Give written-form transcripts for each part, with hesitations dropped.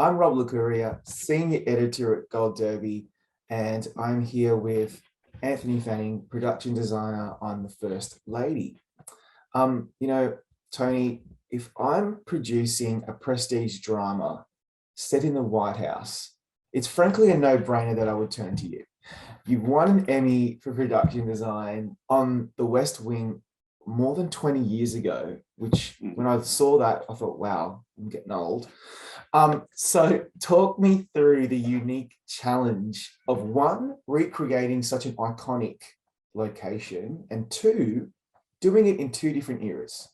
I'm Rob Licuria, Senior Editor at Gold Derby, and I'm here with Anthony Fanning, Production Designer on The First Lady. You know, Tony, if I'm producing a prestige drama set in the White House, it's frankly a no-brainer that I would turn to you. You've won an Emmy for production design on The West Wing more than 20 years ago, which when I saw that, I thought, wow, I'm getting old. So talk me through the unique challenge of one, recreating such an iconic location, and two, doing it in two different eras.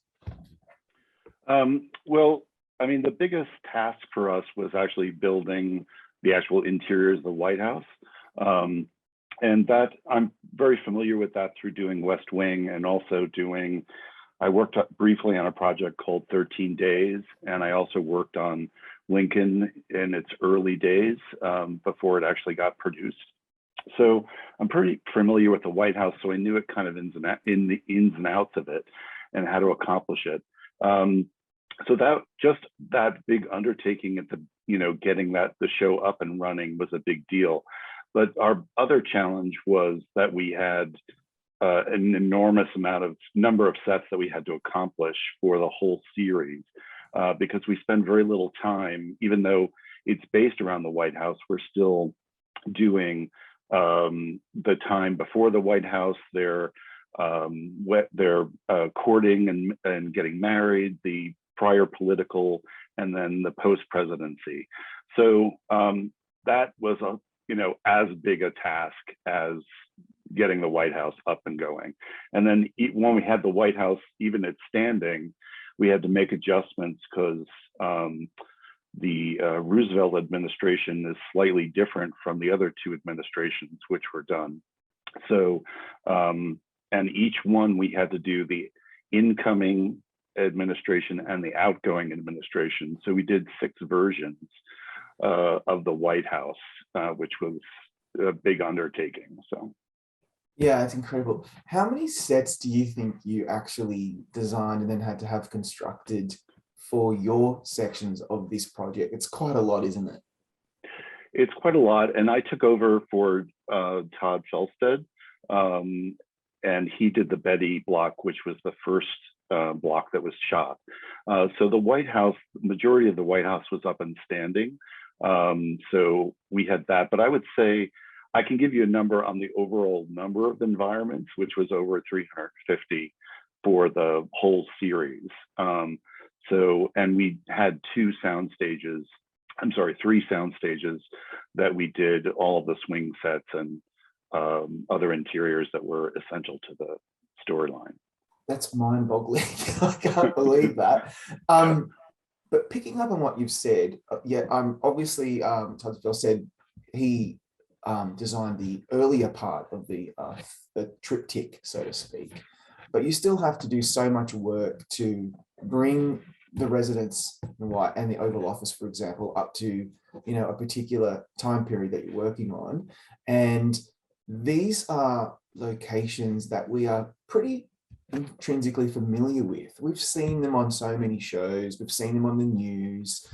Well, I mean, the biggest task for us was actually building the actual interiors of the White House. And that I'm very familiar with that through doing West Wing and also I worked briefly on a project called 13 Days. And I also worked on Lincoln in its early days before it actually got produced. So I'm pretty familiar with the White House. So I knew it kind of in the ins and outs of it and how to accomplish it. So that big undertaking at getting the show up and running was a big deal. But our other challenge was that we had an enormous number of sets that we had to accomplish for the whole series because we spend very little time, even though it's based around the White House, we're still doing the time before the White House, their courting and getting married, the prior political, and then the post-presidency. So that was as big a task as getting the White House up and going. And then when we had the White House, even at standing, we had to make adjustments because the Roosevelt administration is slightly different from the other two administrations which were done. So, and each one we had to do the incoming administration and the outgoing administration. So we did 6 versions of the White House, which was a big undertaking. So, yeah, it's incredible. How many sets do you think you actually designed and then had to have constructed for your sections of this project? It's quite a lot, isn't it? It's quite a lot. And I took over for Todd Felstead, and he did the Betty block, which was the first block that was shot. So the White House, majority of the White House was up and standing. So we had that, but I would say I can give you a number on the overall number of environments, which was over 350 for the whole series. And we had 3 sound stages that we did all of the swing sets and other interiors that were essential to the storyline. That's mind-boggling. I can't believe that. But picking up on what you've said, obviously Todd Felstead, he designed the earlier part of the triptych, so to speak. But you still have to do so much work to bring the residence and the Oval Office, for example, up to a particular time period that you're working on. And these are locations that we are pretty intrinsically familiar with. We've seen them on so many shows, we've seen them on the news,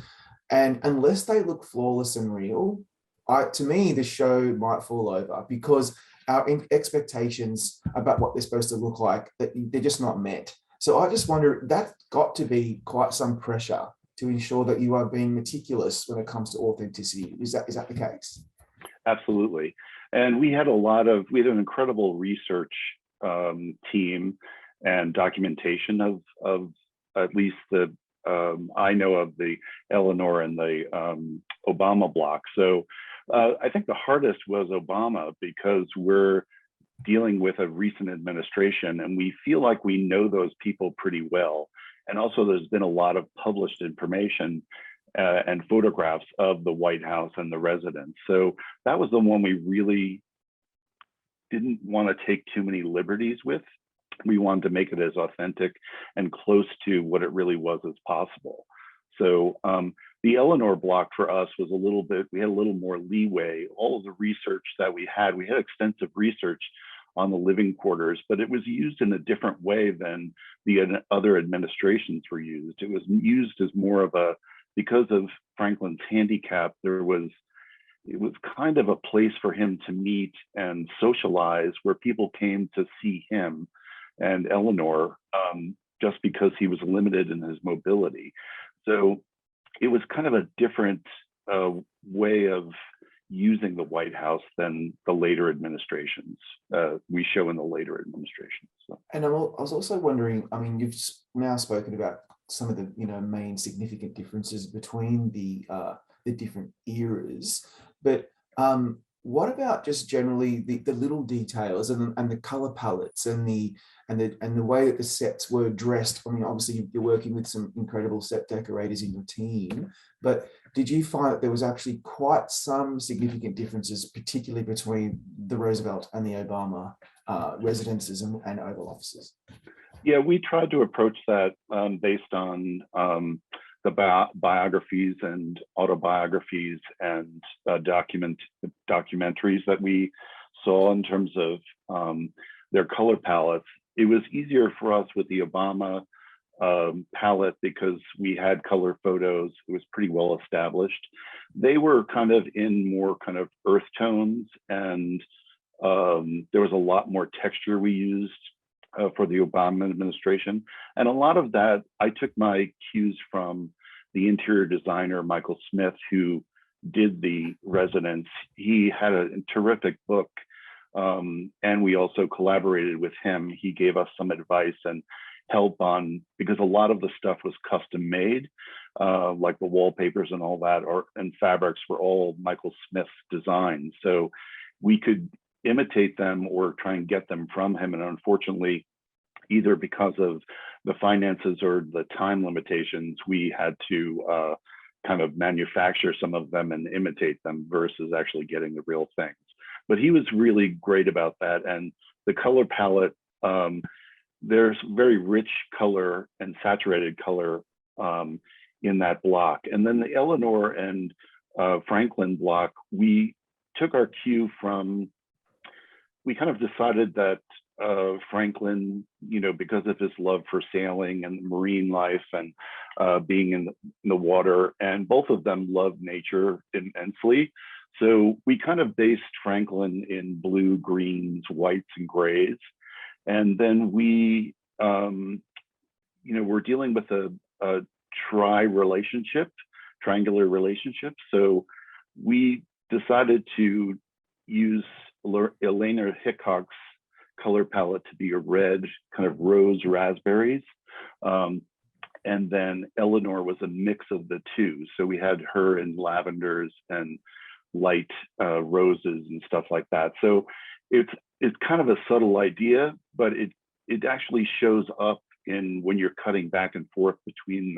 and unless they look flawless and real, to me the show might fall over because our expectations about what they're supposed to look like, they're just not met. So I just wonder, that's got to be quite some pressure to ensure that you are being meticulous when it comes to authenticity. Is that the case? Absolutely. And we had an incredible research team and documentation of at least I know of the Eleanor and the Obama block. So I think the hardest was Obama because we're dealing with a recent administration and we feel like we know those people pretty well. And also there's been a lot of published information and photographs of the White House and the residence. So that was the one we really didn't want to take too many liberties with. We wanted to make it as authentic and close to what it really was as possible. So the Eleanor block for us was we had a little more leeway. All of the research that we had extensive research on the living quarters, but it was used in a different way than the other administrations were used. It was used as more of a because of Franklin's handicap, it was kind of a place for him to meet and socialize, where people came to see him and Eleanor, just because he was limited in his mobility. So it was kind of a different way of using the White House than the later administrations. We show in the later administrations. So. And I was also wondering, I mean, you've now spoken about some of the main significant differences between the different eras, but what about just generally the little details and the color palettes and the way that the sets were dressed? I mean, obviously you're working with some incredible set decorators in your team, but did you find that there was actually quite some significant differences, particularly between the Roosevelt and the Obama residences and Oval Offices? Yeah, we tried to approach that based on the biographies and autobiographies and documentaries that we saw in terms of their color palettes. It was easier for us with the Obama palette because we had color photos. It was pretty well established. They were kind of in more kind of earth tones, and there was a lot more texture we used for the Obama administration. And a lot of that, I took my cues from the interior designer, Michael Smith, who did the residence. He had a terrific book, and we also collaborated with him. He gave us some advice and help on, because a lot of the stuff was custom made, like the wallpapers and all that, and fabrics were all Michael Smith's designs. So we could imitate them or try and get them from him. And unfortunately, either because of the finances or the time limitations, we had to kind of manufacture some of them and imitate them versus actually getting the real things. But he was really great about that. And the color palette, there's very rich color and saturated color in that block. And then the Eleanor and Franklin block, we took our cue from, we kind of decided that Franklin, because of his love for sailing and marine life and being in the water, and both of them love nature immensely. So we kind of based Franklin in blue, greens, whites, and grays. And then we, we're dealing with a triangular relationship. So we decided to use Aiyana Hickok's color palette to be a red, kind of rose raspberries. And then Eleanor was a mix of the two. So we had her in lavenders and light roses and stuff like that. So it's kind of a subtle idea, but it actually shows up in when you're cutting back and forth between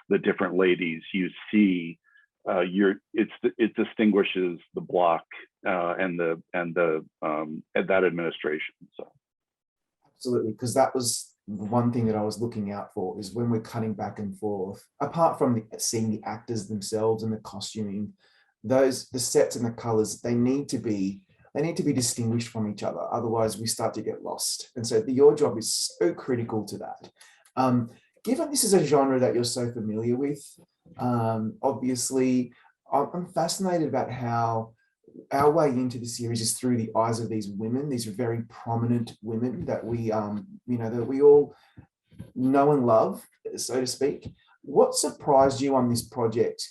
the different ladies. You see it distinguishes the block and that administration. So absolutely, because that was one thing that I was looking out for, is when we're cutting back and forth, apart from seeing the actors themselves and the costuming, the sets and the colors, they need to be distinguished from each other. Otherwise we start to get lost. And so your job is so critical to that. Given this is a genre that you're so familiar with, obviously I'm fascinated about how our way into the series is through the eyes of these women, these very prominent women that we that we all know and love, so to speak. What surprised you on this project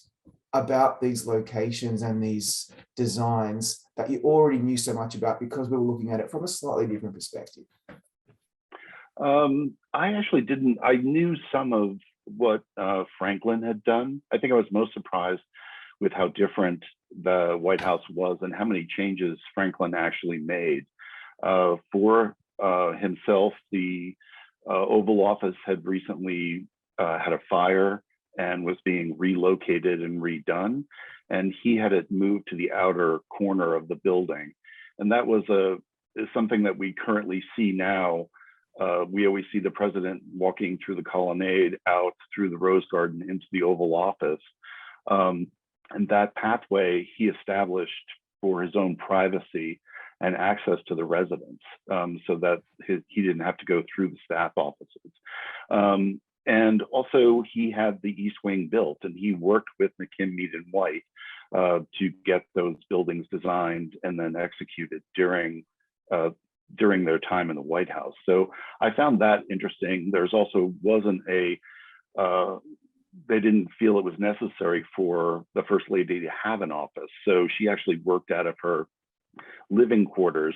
about these locations and these designs that you already knew so much about, because we were looking at it from a slightly different perspective? I actually didn't. I knew some of what Franklin had done. I think I was most surprised with how different the White House was and how many changes Franklin actually made. For himself, the Oval Office had recently had a fire and was being relocated and redone, and he had it moved to the outer corner of the building. And that was something that we currently see now. We always see the president walking through the colonnade out through the Rose Garden into the Oval Office. And that pathway he established for his own privacy and access to the residents, so that he didn't have to go through the staff offices. and also he had the East Wing built, and he worked with McKim, Mead and White to get those buildings designed and then executed during their time in the White House. So I found that interesting. There's also wasn't a they didn't feel it was necessary for the First Lady to have an office. So she actually worked out of her living quarters,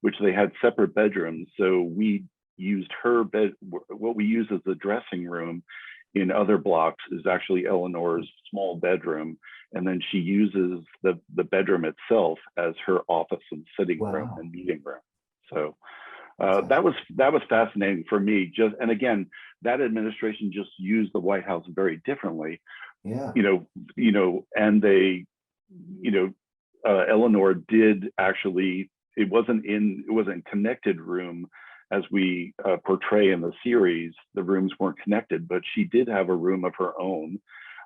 which they had separate bedrooms. So we used her bed. What we use as the dressing room in other blocks is actually Eleanor's small bedroom. And then she uses the bedroom itself as her office and sitting room and meeting room. So that was fascinating for me. And again, that administration just used the White House very differently. Yeah. And they, Eleanor did actually. It wasn't connected room as we portray in the series. The rooms weren't connected, but she did have a room of her own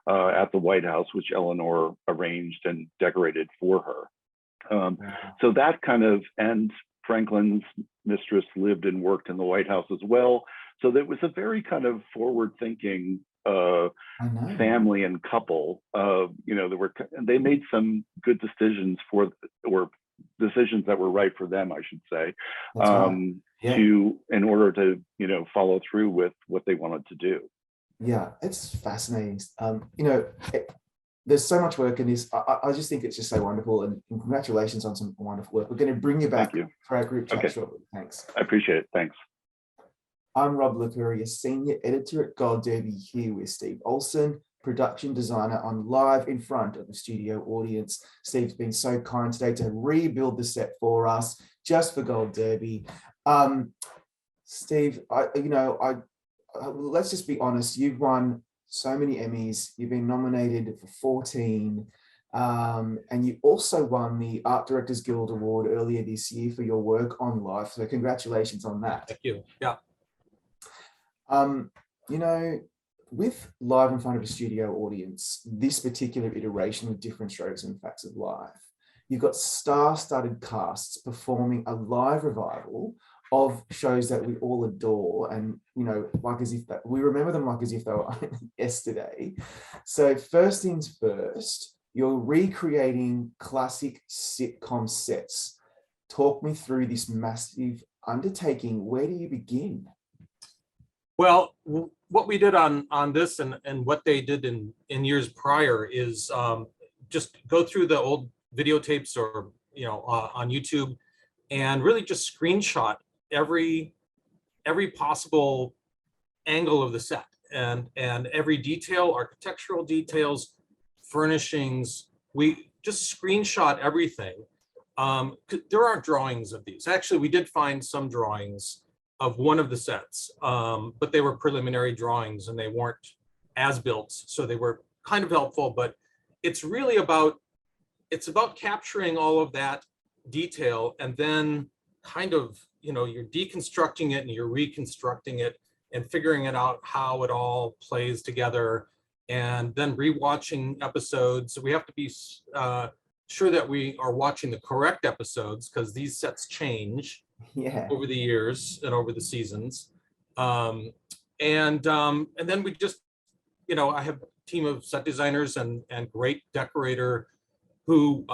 at the White House, which Eleanor arranged and decorated for her. So that kind of, and Franklin's mistress lived and worked in the White House as well. So there was a very kind of forward-thinking family and couple. They made some good decisions decisions that were right for them, I should say, in order to follow through with what they wanted to do. Yeah, it's fascinating. There's so much work in this. I just think it's just so wonderful, and congratulations on some wonderful work. We're going to bring you back for our group chat shortly. Thanks. I appreciate it. Thanks. I'm Rob Licuria, Senior Editor at Gold Derby, here with Steve Olson, production designer on Live in Front of the Studio Audience. Steve's been so kind today to rebuild the set for us just for Gold Derby. Steve, let's just be honest. You've won so many Emmys. You've been nominated for 14. And you also won the Art Directors Guild Award earlier this year for your work on Live. So congratulations on that. Thank you. Yeah. With Live in Front of a Studio Audience, this particular iteration with Different Strokes and Facts of Life, you've got star-studded casts performing a live revival of shows that we all adore, and like as if that we remember them like as if they were yesterday. So first things first, you're recreating classic sitcom sets. Talk me through this massive undertaking. Where do you begin? Well, what we did on this and what they did in years prior is just go through the old videotapes or on YouTube and really just screenshot every possible angle of the set and every detail, architectural details, furnishings. We just screenshot everything. There aren't drawings of these. Actually, we did find some drawings of one of the sets, but they were preliminary drawings and they weren't as built, so they were kind of helpful. But it's really about capturing all of that detail and then kind of you're deconstructing it and you're reconstructing it and figuring it out how it all plays together, and then rewatching episodes. So we have to be sure that we are watching the correct episodes, because these sets change over the years and over the seasons. And then we just, I have a team of set designers and great decorator who,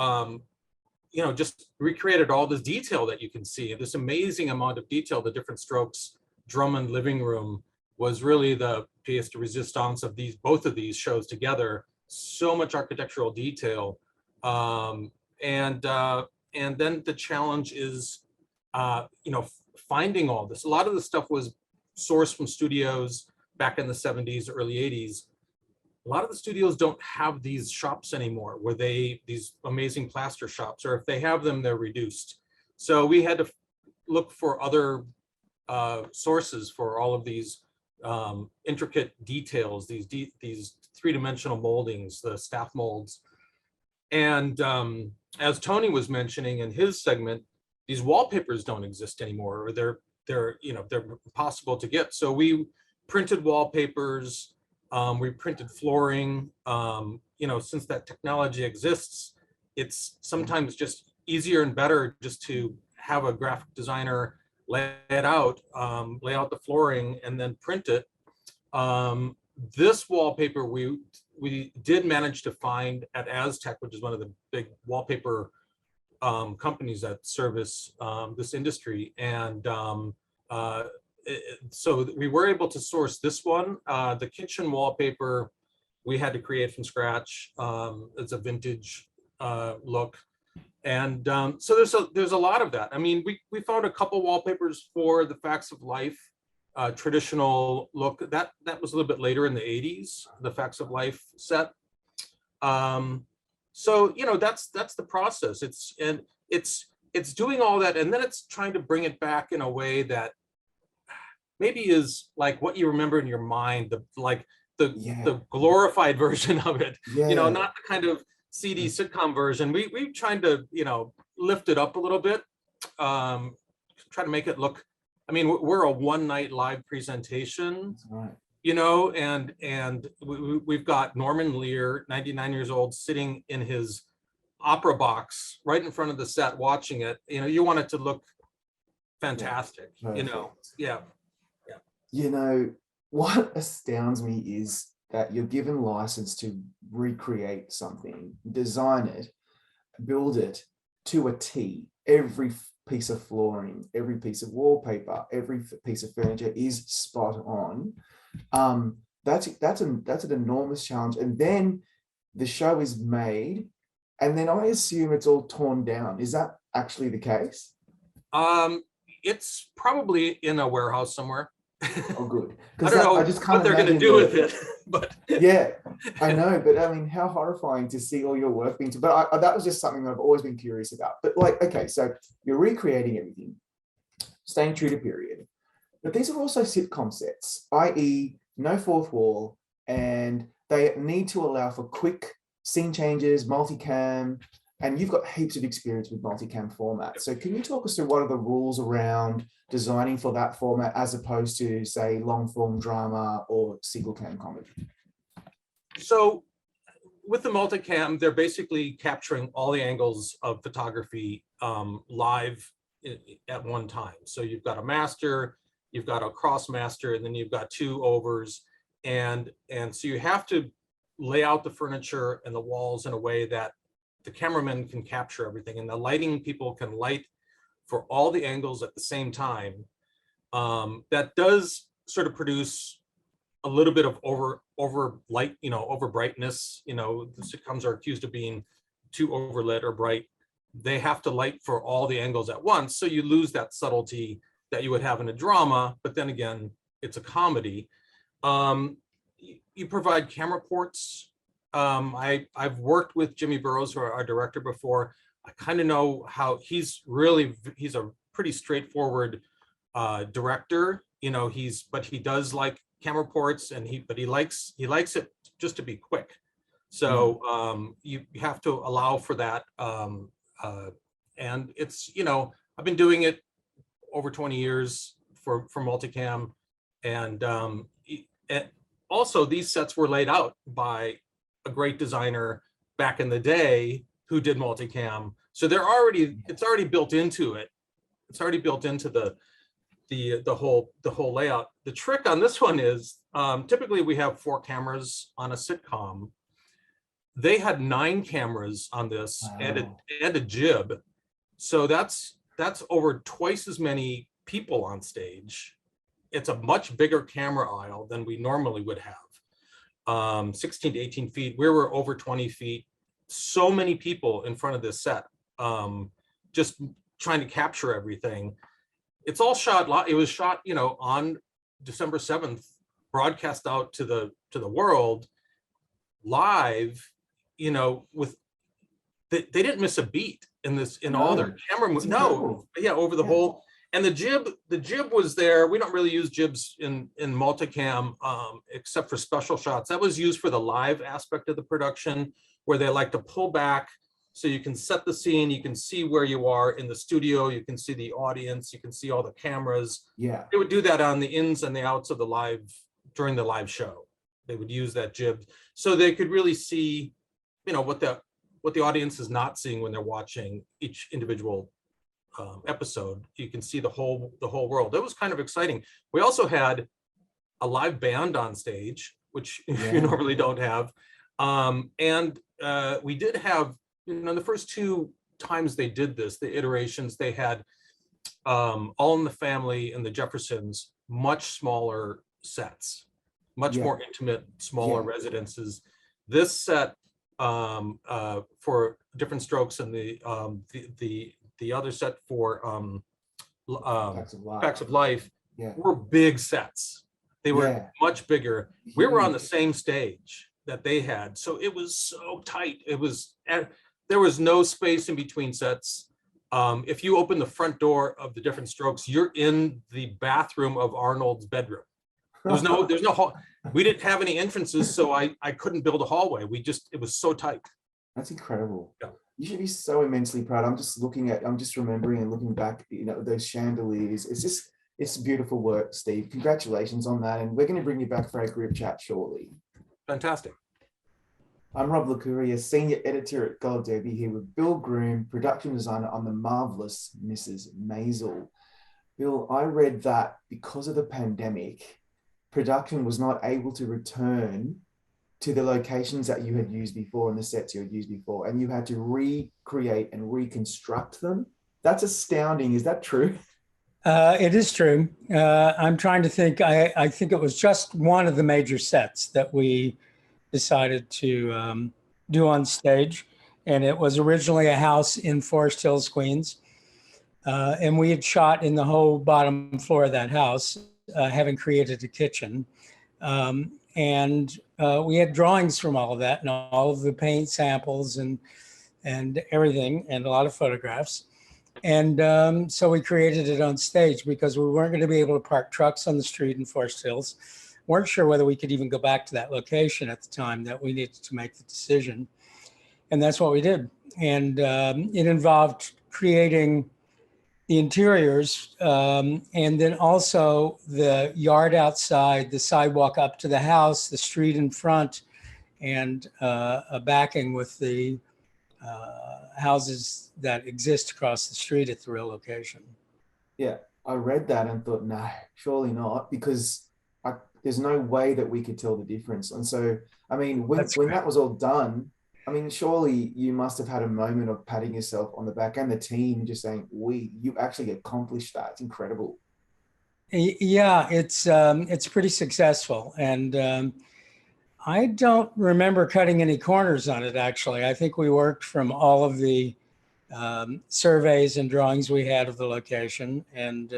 just recreated all this detail that you can see, this amazing amount of detail. The Different Strokes Drummond living room was really the pièce de résistance of both of these shows together. So much architectural detail. And then the challenge is, finding all this. A lot of the stuff was sourced from studios back in the 70s, early 80s. A lot of the studios don't have these shops anymore, where these amazing plaster shops, or if they have them, they're reduced. So we had to look for other sources for all of these intricate details, these three-dimensional moldings, the staff molds. And as Tony was mentioning in his segment, these wallpapers don't exist anymore, or they're impossible to get. So we printed wallpapers, we printed flooring. Since that technology exists, it's sometimes just easier and better just to have a graphic designer lay it out, lay out the flooring, and then print it. This wallpaper we did manage to find at Aztec, which is one of the big wallpaper companies that service this industry, and so we were able to source this one. The kitchen wallpaper we had to create from scratch. It's a vintage look, and so there's a lot of that. I mean, we found a couple wallpapers for the Facts of Life traditional look. That was a little bit later in the 80s, the Facts of Life set. So that's the process. It's doing all that, and then it's trying to bring it back in a way that maybe is like what you remember in your mind, the glorified version of it. Not the kind of CD sitcom version. We trying to lift it up a little bit, try to make it look. I mean, we're a one-night live presentation. That's right. And we've got Norman Lear, 99 years old, sitting in his opera box right in front of the set watching it. You want it to look fantastic. Yeah. What astounds me is that you're given license to recreate something, design it, build it to a T. Every piece of flooring, every piece of wallpaper, every piece of furniture is spot on. That's an enormous challenge. And then the show is made, and then I assume it's all torn down. Is that actually the case? It's probably in a warehouse somewhere. Oh, good. I don't know what they're going to do with it, but yeah, I know. But I mean, how horrifying to see all your work being. But that was just something that I've always been curious about. But okay, so you're recreating everything, staying true to period. But these are also sitcom sets, i.e., no fourth wall, and they need to allow for quick scene changes, multicam, and you've got heaps of experience with multicam format. So can you talk us through what are the rules around designing for that format as opposed to, say, long form drama or single cam comedy? So with the multicam, they're basically capturing all the angles of photography live at one time. So you've got a master, you've got a cross master, and then you've got two overs. And so you have to lay out the furniture and the walls in a way that the cameraman can capture everything, and the lighting people can light for all the angles at the same time. That does sort of produce a little bit of over light, over brightness. The sitcoms are accused of being too overlit or bright. They have to light for all the angles at once, so you lose that subtlety that you would have in a drama. But then again, it's a comedy. You provide camera ports. I've worked with Jimmy Burrows, our director, before. I kind of know how he's a pretty straightforward director. But he does like camera ports, and he likes it just to be quick. So you have to allow for that. And it's, I've been doing it over 20 years for multicam, and also these sets were laid out by a great designer back in the day who did multicam. So it's already built into it. It's already built into the whole layout. The trick on this one is typically we have 4 cameras on a sitcom. They had 9 cameras on this. Wow. and a jib. So that's over twice as many people on stage. It's a much bigger camera aisle than we normally would have. 16 to 18 feet. We were over 20 feet. So many people in front of this set, just trying to capture everything. It's all shot. It was shot, on December 7th, broadcast out to the world live. With they didn't miss a beat in all their camera moves. No, yeah, over the whole. And the jib was there. We don't really use jibs in multicam except for special shots. That was used for the live aspect of the production, where they like to pull back so you can set the scene, you can see where you are in the studio, you can see the audience, you can see all the cameras. Yeah. They would do that on the ins and the outs of the live, during the live show. They would use that jib so they could really see, what the audience is not seeing when they're watching each individual episode. You can see the whole world. It was kind of exciting. We also had a live band on stage, which Yeah. you normally don't have. And we did have, the first two times they did this, the iterations, they had All in the Family and the Jeffersons, much smaller sets, much Yeah. more intimate, smaller Yeah. residences. This set for Different Strokes and the other set for Facts Facts of Life Yeah. were big sets. They were Yeah. much bigger. We were on the Huge. same stage that they had, so it was so tight. There was no space in between sets. If you open the front door of the Different Strokes, you're in the bathroom of Arnold's bedroom. There's no hall. We didn't have any entrances, so I couldn't build a hallway. It was so tight. That's incredible. Yeah. You should be so immensely proud. I'm just remembering and looking back, those chandeliers. It's beautiful work, Steve. Congratulations on that. And we're going to bring you back for a group chat shortly. Fantastic. I'm Rob Licuria, senior editor at Gold Derby, here with Bill Groom, production designer on the marvelous Mrs. Maisel. Bill, I read that because of the pandemic, production was not able to return to the locations that you had used before and the sets you had used before, and you had to recreate and reconstruct them. That's astounding. Is that true? It is true. I'm trying to think. I think it was just one of the major sets that we decided to do on stage. And it was originally a house in Forest Hills, Queens. And we had shot in the whole bottom floor of that house, having created a kitchen. And we had drawings from all of that and all of the paint samples and everything, and a lot of photographs. And so we created it on stage because we weren't going to be able to park trucks on the street in Forest Hills. Weren't sure whether we could even go back to that location at the time that we needed to make the decision. And that's what we did. And it involved creating the interiors, and then also the yard outside, the sidewalk up to the house, the street in front, and a backing with the houses that exist across the street at the real location. Yeah, I read that and thought, no, surely not, because there's no way that we could tell the difference. And so, I mean, when that was all done, I mean, surely you must have had a moment of patting yourself on the back and the team just saying, you actually accomplished that. It's incredible. Yeah, it's pretty successful. And I don't remember cutting any corners on it, actually. I think we worked from all of the surveys and drawings we had of the location and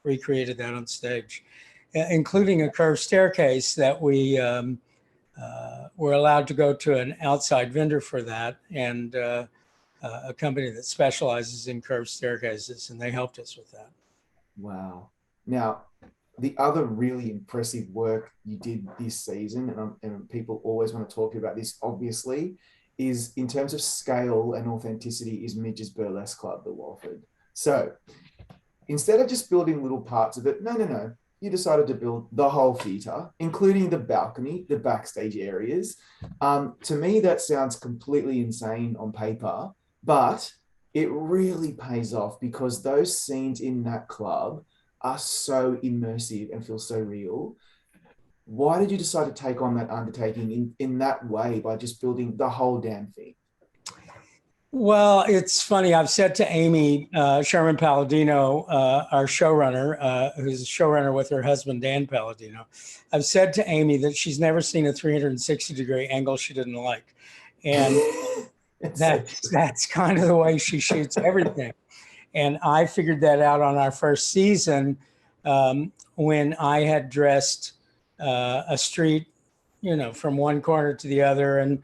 recreated that on stage, including a curved staircase that we were allowed to go to an outside vendor for that, and a company that specializes in curved staircases, and they helped us with that. Wow. Now, the other really impressive work you did this season, and people always want to talk to you about this, obviously, is in terms of scale and authenticity, is Midge's Burlesque Club, the Walford. So instead of just building little parts of it, no, you decided to build the whole theatre, including the balcony, the backstage areas. To me, that sounds completely insane on paper, but it really pays off because those scenes in that club are so immersive and feel so real. Why did you decide to take on that undertaking in that way by just building the whole damn thing? Well, it's funny. I've said to Amy Sherman Palladino, our showrunner, who's a showrunner with her husband, Dan Palladino, I've said to Amy that she's never seen a 360-degree angle she didn't like. And that's kind of the way she shoots everything. And I figured that out on our first season when I had dressed a street, from one corner to the other, and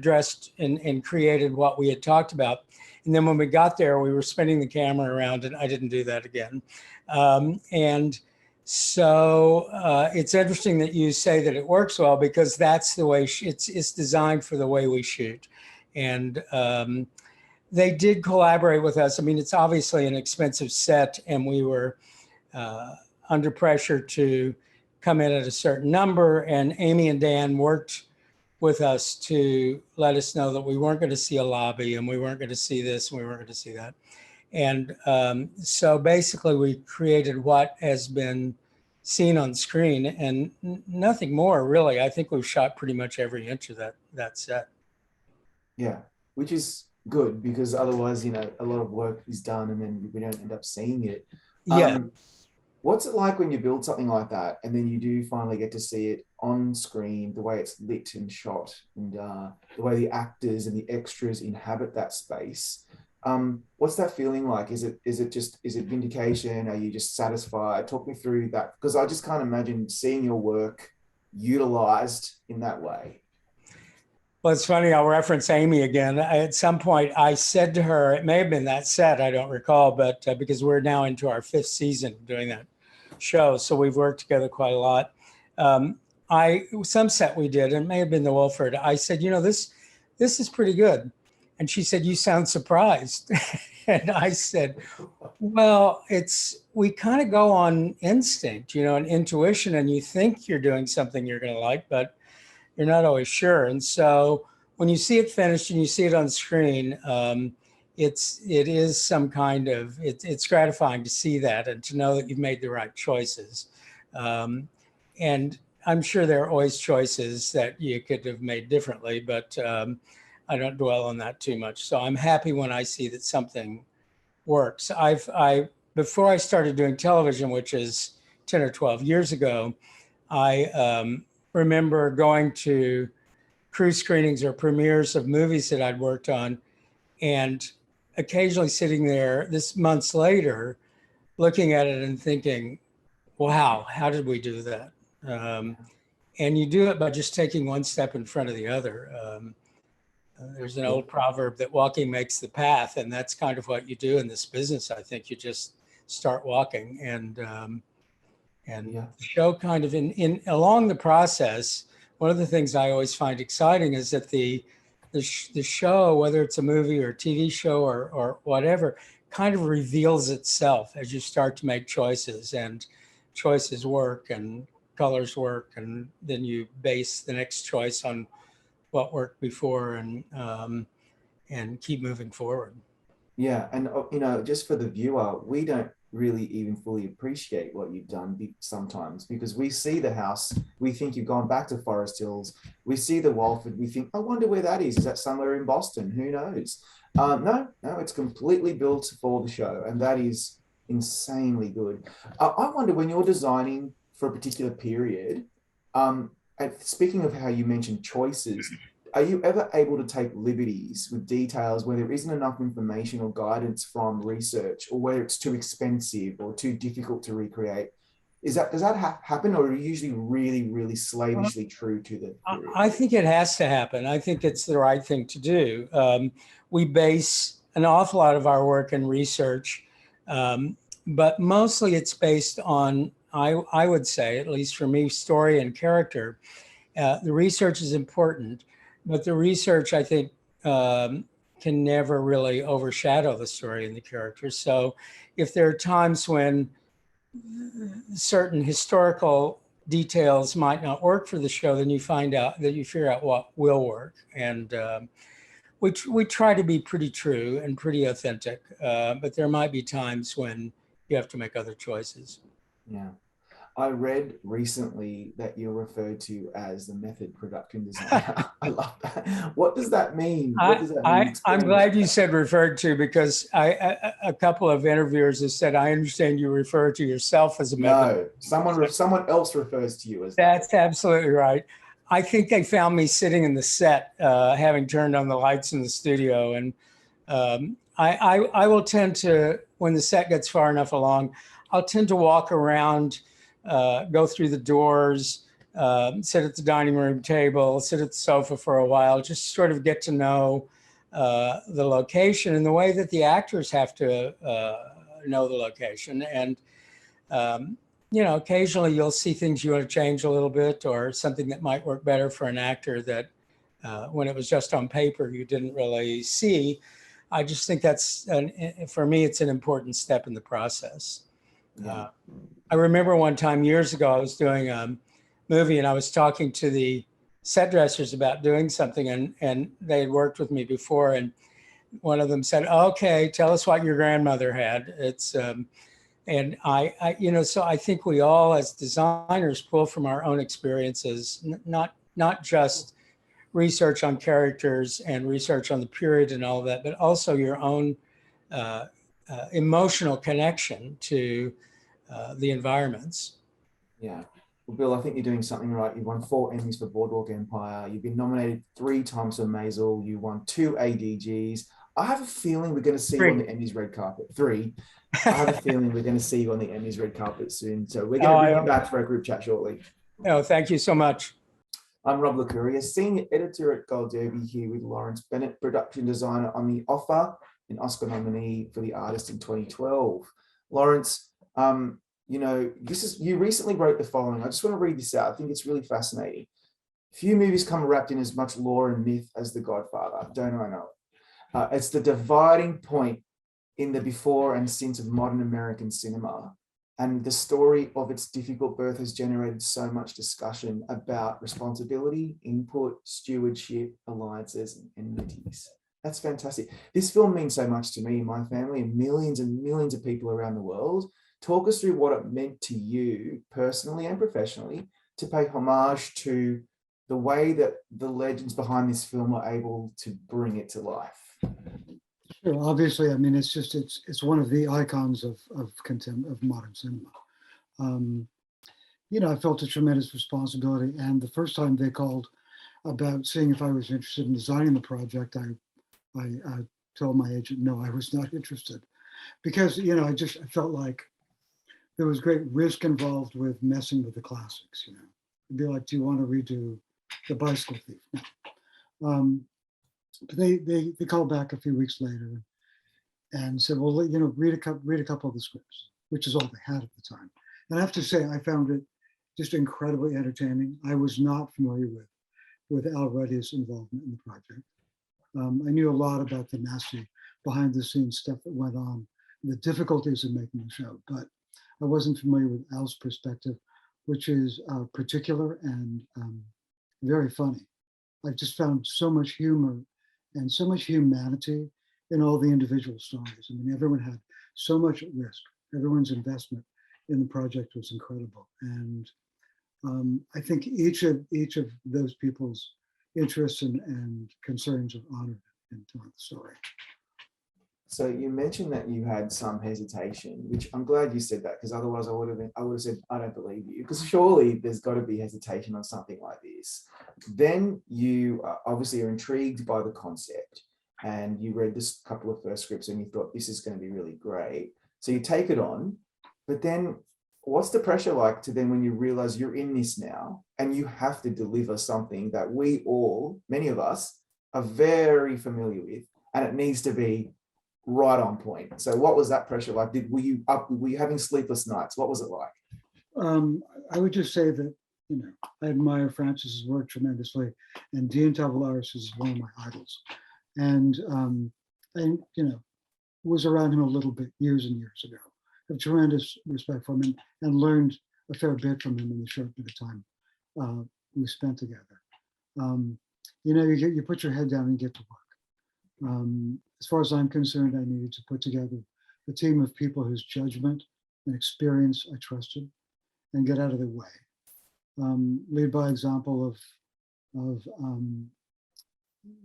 dressed and created what we had talked about. And then when we got there, we were spinning the camera around, and I didn't do that again. And so it's interesting that you say that it works well, because that's the way it's designed for the way we shoot. And they did collaborate with us. I mean, it's obviously an expensive set, and we were under pressure to come in at a certain number. And Amy and Dan worked with us to let us know that we weren't going to see a lobby, and we weren't going to see this, and we weren't going to see that. And so basically we created what has been seen on screen, and nothing more really. I think we've shot pretty much every inch of that set. Yeah, which is good, because otherwise, you know, a lot of work is done and then we don't end up seeing it. Yeah. What's it like when you build something like that and then you do finally get to see it on screen, the way it's lit and shot, and the way the actors and the extras inhabit that space? What's that feeling like? Is it vindication? Are you just satisfied? Talk me through that, because I just can't imagine seeing your work utilized in that way. Well, it's funny, I'll reference Amy again. At some point, I said to her, it may have been that set, I don't recall, but because we're now into our 5th season doing that show, so we've worked together quite a lot. Some set we did, and it may have been the Wolford, I said, you know, this is pretty good. And she said, you sound surprised. And I said, well, we kind of go on instinct, you know, and intuition, and you think you're doing something you're going to like, but you're not always sure. And so when you see it finished and you see it on screen, it is some kind of, it's gratifying to see that and to know that you've made the right choices. And I'm sure there are always choices that you could have made differently, but I don't dwell on that too much. So I'm happy when I see that something works. Before I started doing television, which is 10 or 12 years ago, I remember going to crew screenings or premieres of movies that I'd worked on, and occasionally sitting there this months later, looking at it and thinking, wow, how did we do that? And you do it by just taking one step in front of the other. There's an old proverb that walking makes the path, and that's kind of what you do in this business. I think you just start walking, and the show kind of along the process. One of the things I always find exciting is that the show, whether it's a movie or a TV show or whatever, kind of reveals itself as you start to make choices, and choices work and colors work, and then you base the next choice on what worked before, and keep moving forward. Yeah, and you know, just for the viewer, we don't really even fully appreciate what you've done sometimes, because we see the house, we think you've gone back to Forest Hills, we see the Walford, we think, I wonder where that is that somewhere in Boston? Who knows? No, it's completely built for the show, and that is insanely good. I wonder, when you're designing for a particular period, and speaking of how you mentioned choices, are you ever able to take liberties with details where there isn't enough information or guidance from research, or where it's too expensive or too difficult to recreate? Does that happen, or are you usually really, really slavishly true to the period? I think it has to happen. I think it's the right thing to do. We base an awful lot of our work in research, but mostly it's based on, I would say, at least for me, story and character. The research is important, but the research, I think, can never really overshadow the story and the characters. So if there are times when certain historical details might not work for the show, then you figure out what will work. And we try to be pretty true and pretty authentic, but there might be times when you have to make other choices. Yeah. I read recently that you're referred to as the method production designer. I love that. What does that mean? I'm glad you said referred to, because a couple of interviewers have said, I understand you refer to yourself as a method. No, someone else refers to you as that. That's absolutely right. I think they found me sitting in the set, having turned on the lights in the studio. And I will tend to, when the set gets far enough along, I'll tend to walk around, go through the doors, sit at the dining room table, sit at the sofa for a while, just sort of get to know the location and the way that the actors have to know the location. And, occasionally you'll see things you want to change a little bit, or something that might work better for an actor that when it was just on paper, you didn't really see. I just think for me, it's an important step in the process. Yeah. I remember one time years ago, I was doing a movie and I was talking to the set dressers about doing something, and they had worked with me before. And one of them said, okay, tell us what your grandmother had. It's And so I think we all, as designers, pull from our own experiences, not just research on characters and research on the period and all of that, but also your own emotional connection to the environments. Yeah. Well, Bill, I think you're doing something right. You won 4 Emmys for Boardwalk Empire. You've been nominated 3 times for Maisel. You won 2 ADGs. I have a feeling we're going to see you on the Emmys red carpet. 3. I have a feeling we're going to see you on the Emmys red carpet soon. So we're going to bring you back for a group chat shortly. Oh, thank you so much. I'm Rob Licuria, Senior Editor at Gold Derby, here with Laurence Bennett, Production Designer on The Offer, an Oscar nominee for The Artist in 2012. Laurence, you recently wrote the following. I just want to read this out. I think it's really fascinating. Few movies come wrapped in as much lore and myth as The Godfather. Don't I know it? It's the dividing point in the before and since of modern American cinema. And the story of its difficult birth has generated so much discussion about responsibility, input, stewardship, alliances, and enmities. That's fantastic. This film means so much to me and my family and millions of people around the world. Talk us through what it meant to you personally and professionally to pay homage to the way that the legends behind this film were able to bring it to life. Sure. Obviously, I mean, it's one of the icons of modern cinema. I felt a tremendous responsibility, and the first time they called about seeing if I was interested in designing the project, I told my agent no, I was not interested, because I felt like there was great risk involved with messing with the classics. It'd be like, do you want to redo The Bicycle Thief? No. But they called back a few weeks later and said, well, read a couple of the scripts, which is all they had at the time. And I have to say, I found it just incredibly entertaining. I was not familiar with Al Ruddy's involvement in the project. I knew a lot about the nasty behind the scenes stuff that went on, the difficulties of making the show, but I wasn't familiar with Al's perspective, which is particular and very funny. I've just found so much humor and so much humanity in all the individual stories. I mean, everyone had so much at risk. Everyone's investment in the project was incredible. And I think each of those people's interests and concerns are honored in telling the story. So you mentioned that you had some hesitation, which I'm glad you said that, because otherwise I would have said, I don't believe you, because surely there's got to be hesitation on something like this. Then you obviously are intrigued by the concept, and you read this couple of first scripts and you thought this is going to be really great. So you take it on, but then what's the pressure like to then when you realize you're in this now and you have to deliver something that we all, many of us, are very familiar with, and it needs to be right on point. So what was that pressure like? Were you having sleepless nights? What was it like? I would just say that, I admire Francis's work tremendously, and Dean Tavoularis is one of my idols. And I was around him a little bit years and years ago. I have tremendous respect for him and learned a fair bit from him in the short bit of time we spent together. You put your head down and get to work. As far as I'm concerned, I needed to put together a team of people whose judgment and experience I trusted and get out of their way. Lead by example of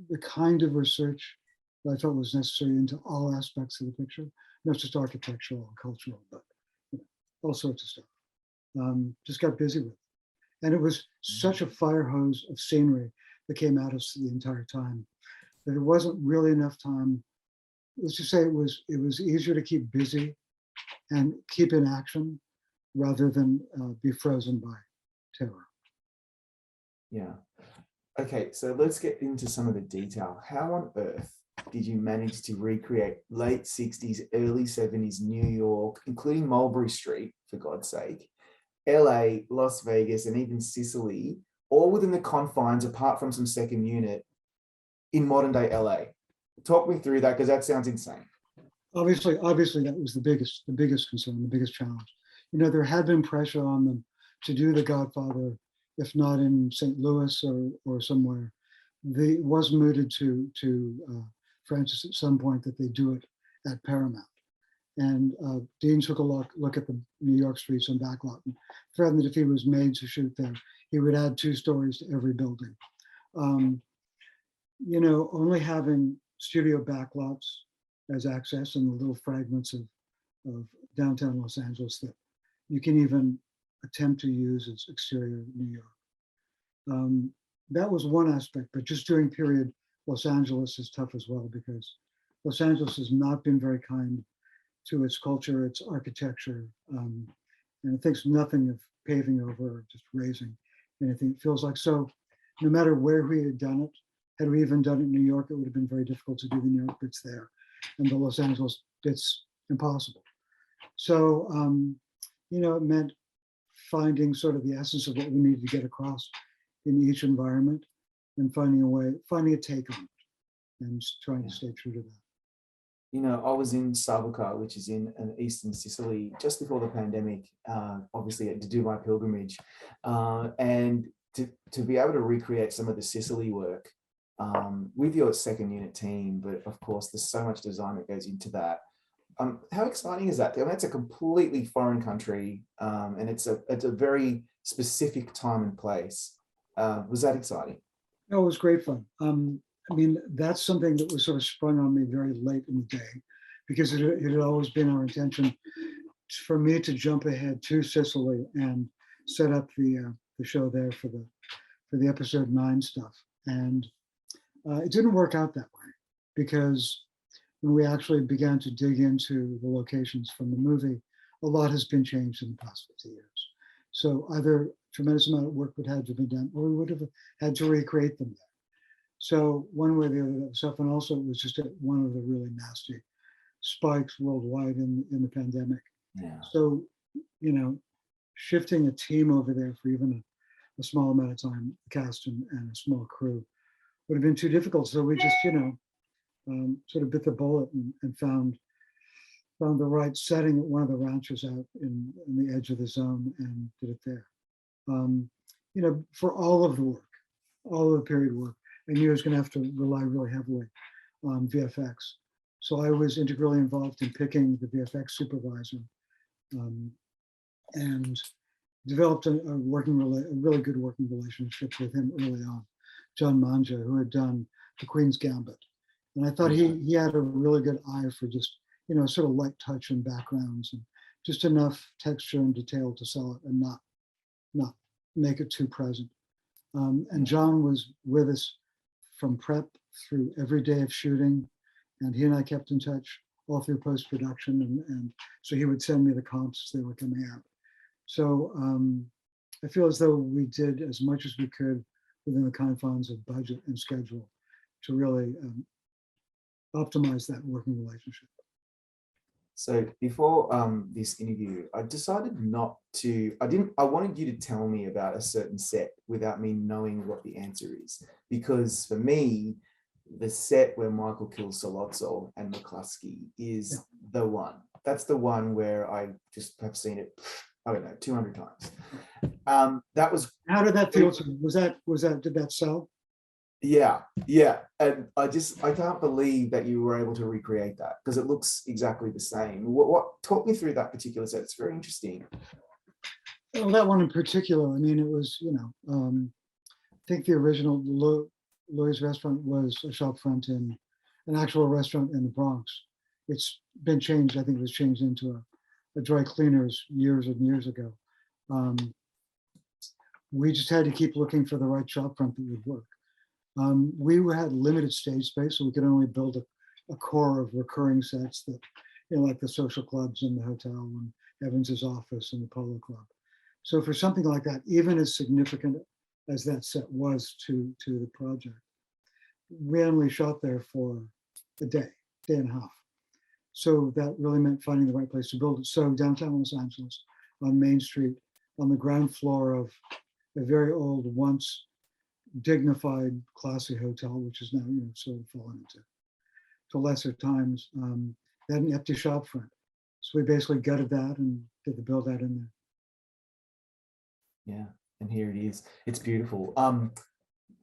the kind of research that I felt was necessary into all aspects of the picture, not just architectural and cultural, but all sorts of stuff. Just got busy with it. And it was such a fire hose of scenery that came at us the entire time that it wasn't really enough time. Let's just say it was easier to keep busy and keep in action rather than be frozen by terror. Yeah. Okay, so let's get into some of the detail. How on earth did you manage to recreate late 60s, early 70s New York, including Mulberry Street, for God's sake, LA, Las Vegas, and even Sicily, all within the confines, apart from some second unit, in modern day LA? Talk me through that, because that sounds insane. Obviously, that was the biggest concern, the biggest challenge. There had been pressure on them to do The Godfather, if not in St. Louis or somewhere. It was mooted to Francis at some point that they do it at Paramount. And Dean took a look at the New York streets and backlot and threatened that if he was made to shoot there, he would add 2 stories to every building. You know, only having studio backlots as access and the little fragments of downtown Los Angeles that you can even attempt to use as exterior New York. That was one aspect, but just during period, Los Angeles is tough as well because Los Angeles has not been very kind to its culture, its architecture, and it thinks nothing of paving over or just raising anything. It feels like so, no matter where we had done it, had we even done it in New York, it would have been very difficult to do the New York bits there, and the Los Angeles bits impossible. So, you know, it meant finding sort of the essence of what we needed to get across in each environment and finding a take on it and trying to stay true to that. You know, I was in Savoca, which is in eastern Sicily, just before the pandemic, obviously to do my pilgrimage, and to be able to recreate some of the Sicily work with your second unit team, but of course there's so much design that goes into that. How exciting is that? I mean, it's a completely foreign country, and it's a very specific time and place. Was that exciting? No, it was great fun. I mean, that's something that was sort of sprung on me very late in the day, because it had always been our intention for me to jump ahead to Sicily and set up the show there for the episode 9 stuff. And it didn't work out that way, because when we actually began to dig into the locations from the movie, a lot has been changed in the past 50 years. So either a tremendous amount of work would have to be done, or we would have had to recreate them there. So one way or the other, that was tough. And also it was just one of the really nasty spikes worldwide in the pandemic. Yeah. So, you know, shifting a team over there for even a small amount of time, cast and a small crew, would have been too difficult. So we just, you know, sort of bit the bullet and found the right setting at one of the ranches out in the edge of the zone and did it there. You know, for all of the work, all of the period work, I knew I was going to have to rely really heavily on VFX. So I was integrally involved in picking the VFX supervisor, and developed a really good working relationship with him early on, John Manja, who had done The Queen's Gambit. And I thought he had a really good eye for just, you know, sort of light touch and backgrounds and just enough texture and detail to sell it and not make it too present. And John was with us from prep through every day of shooting, and he and I kept in touch all through post-production, and so he would send me the comps as they were coming out. So I feel as though we did as much as we could within the confines of budget and schedule to really optimize that working relationship. So before this interview, I decided not to, I wanted you to tell me about a certain set without me knowing what the answer is. Because for me, the set where Michael kills Solozzo and McCluskey is the one. That's the one where I just have seen it, I don't know, 200 times. That was. How did that feel? Did that sell? Yeah. And I can't believe that you were able to recreate that, because it looks exactly the same. What talk me through that particular set? It's very interesting. Well, that one in particular, I mean, it was, you know, I think the original Louis restaurant was a shop front in an actual restaurant in the Bronx. It's been changed. I think it was changed into a dry cleaners years and years ago. We just had to keep looking for the right shop front that would work. We had limited stage space, so we could only build a core of recurring sets that, you know, like the social clubs and the hotel and Evans's office and the Polo Club. So for something like that, even as significant as that set was to the project, we only shot there for a day and a half. So that really meant finding the right place to build it. So downtown Los Angeles, on Main Street, on the ground floor of a very old, once dignified, classy hotel, which is now, you know, sort of fallen into lesser times. They had an empty shop front, so we basically gutted that and did the build out in there. Yeah, and here it is. It's beautiful.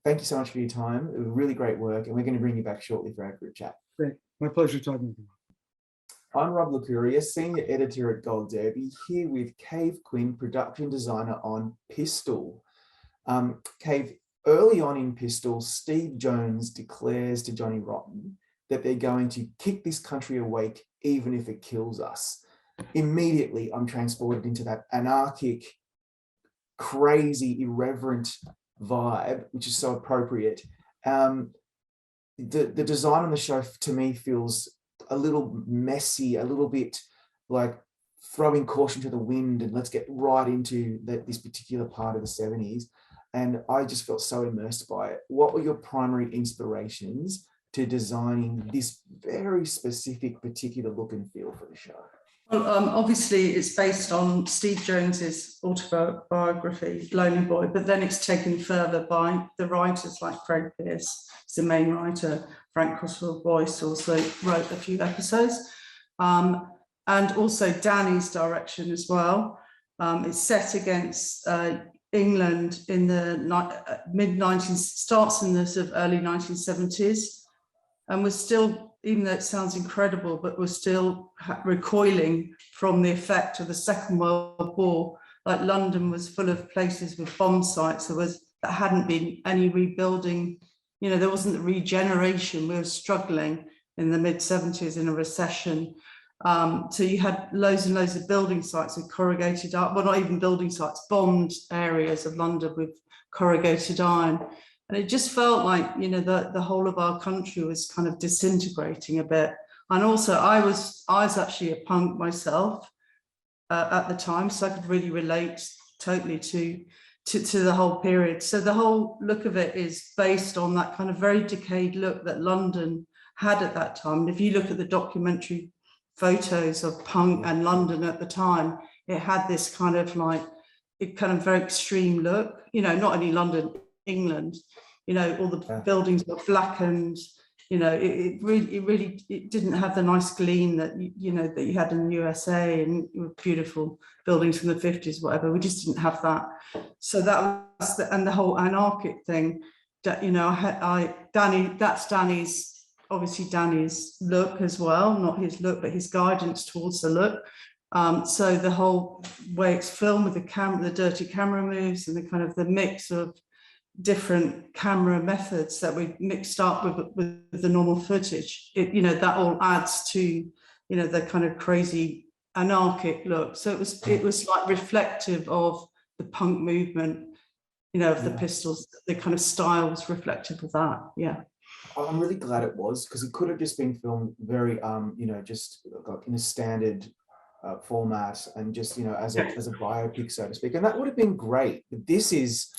Thank you so much for your time. It was really great work, and we're going to bring you back shortly for our group chat. Great, my pleasure talking with you. I'm Rob Licuria, Senior Editor at Gold Derby, here with Kave Quinn, Production Designer on Pistol. Kave, early on in Pistol, Steve Jones declares to Johnny Rotten that they're going to kick this country awake even if it kills us. Immediately, I'm transported into that anarchic, crazy, irreverent vibe, which is so appropriate. The design on the show, to me, feels a little messy, a little bit like throwing caution to the wind and let's get right into this particular part of the 70s. And I just felt so immersed by it. What were your primary inspirations to designing this very specific, particular look and feel for the show? Well, obviously it's based on Steve Jones's autobiography, Lonely Boy, but then it's taken further by the writers like Craig Pearce, the main writer. Frank Croswell Boyce also wrote a few episodes, and also Danny's direction as well. It's set against England in the mid-90s, starts in the sort of early 1970s, and we're still, even though it sounds incredible, but we're still recoiling from the effect of the Second World War. Like London was full of places with bomb sites. There hadn't been any rebuilding. You know, there wasn't the regeneration. We were struggling in the mid-70s in a recession. So you had loads and loads of building sites with corrugated iron, well, not even building sites, bombed areas of London with corrugated iron. And it just felt like, you know, the whole of our country was kind of disintegrating a bit. And also I was actually a punk myself at the time, so I could really relate totally to the whole period. So the whole look of it is based on that kind of very decayed look that London had at that time. And if you look at the documentary photos of punk and London at the time, it had this kind of like, very extreme look, you know, not only London, England, you know, all the buildings were blackened, you know, it really didn't have the nice gleam that, you know, that you had in the USA and beautiful buildings from the 50s, whatever. We just didn't have that. So that was and the whole anarchic thing that, you know, that's Danny's, obviously Danny's look as well, not his look, but his guidance towards the look. So the whole way it's filmed with the camera, the dirty camera moves and the kind of the mix of different camera methods that we mixed up with the normal footage, you know, that all adds to, you know, the kind of crazy anarchic look. So it was like reflective of the punk movement, you know, of the Pistols. The kind of style was reflective of that. Yeah. I'm really glad it was, because it could have just been filmed very, you know, just in a standard format and just, you know, as a biopic, so to speak. And that would have been great. But this is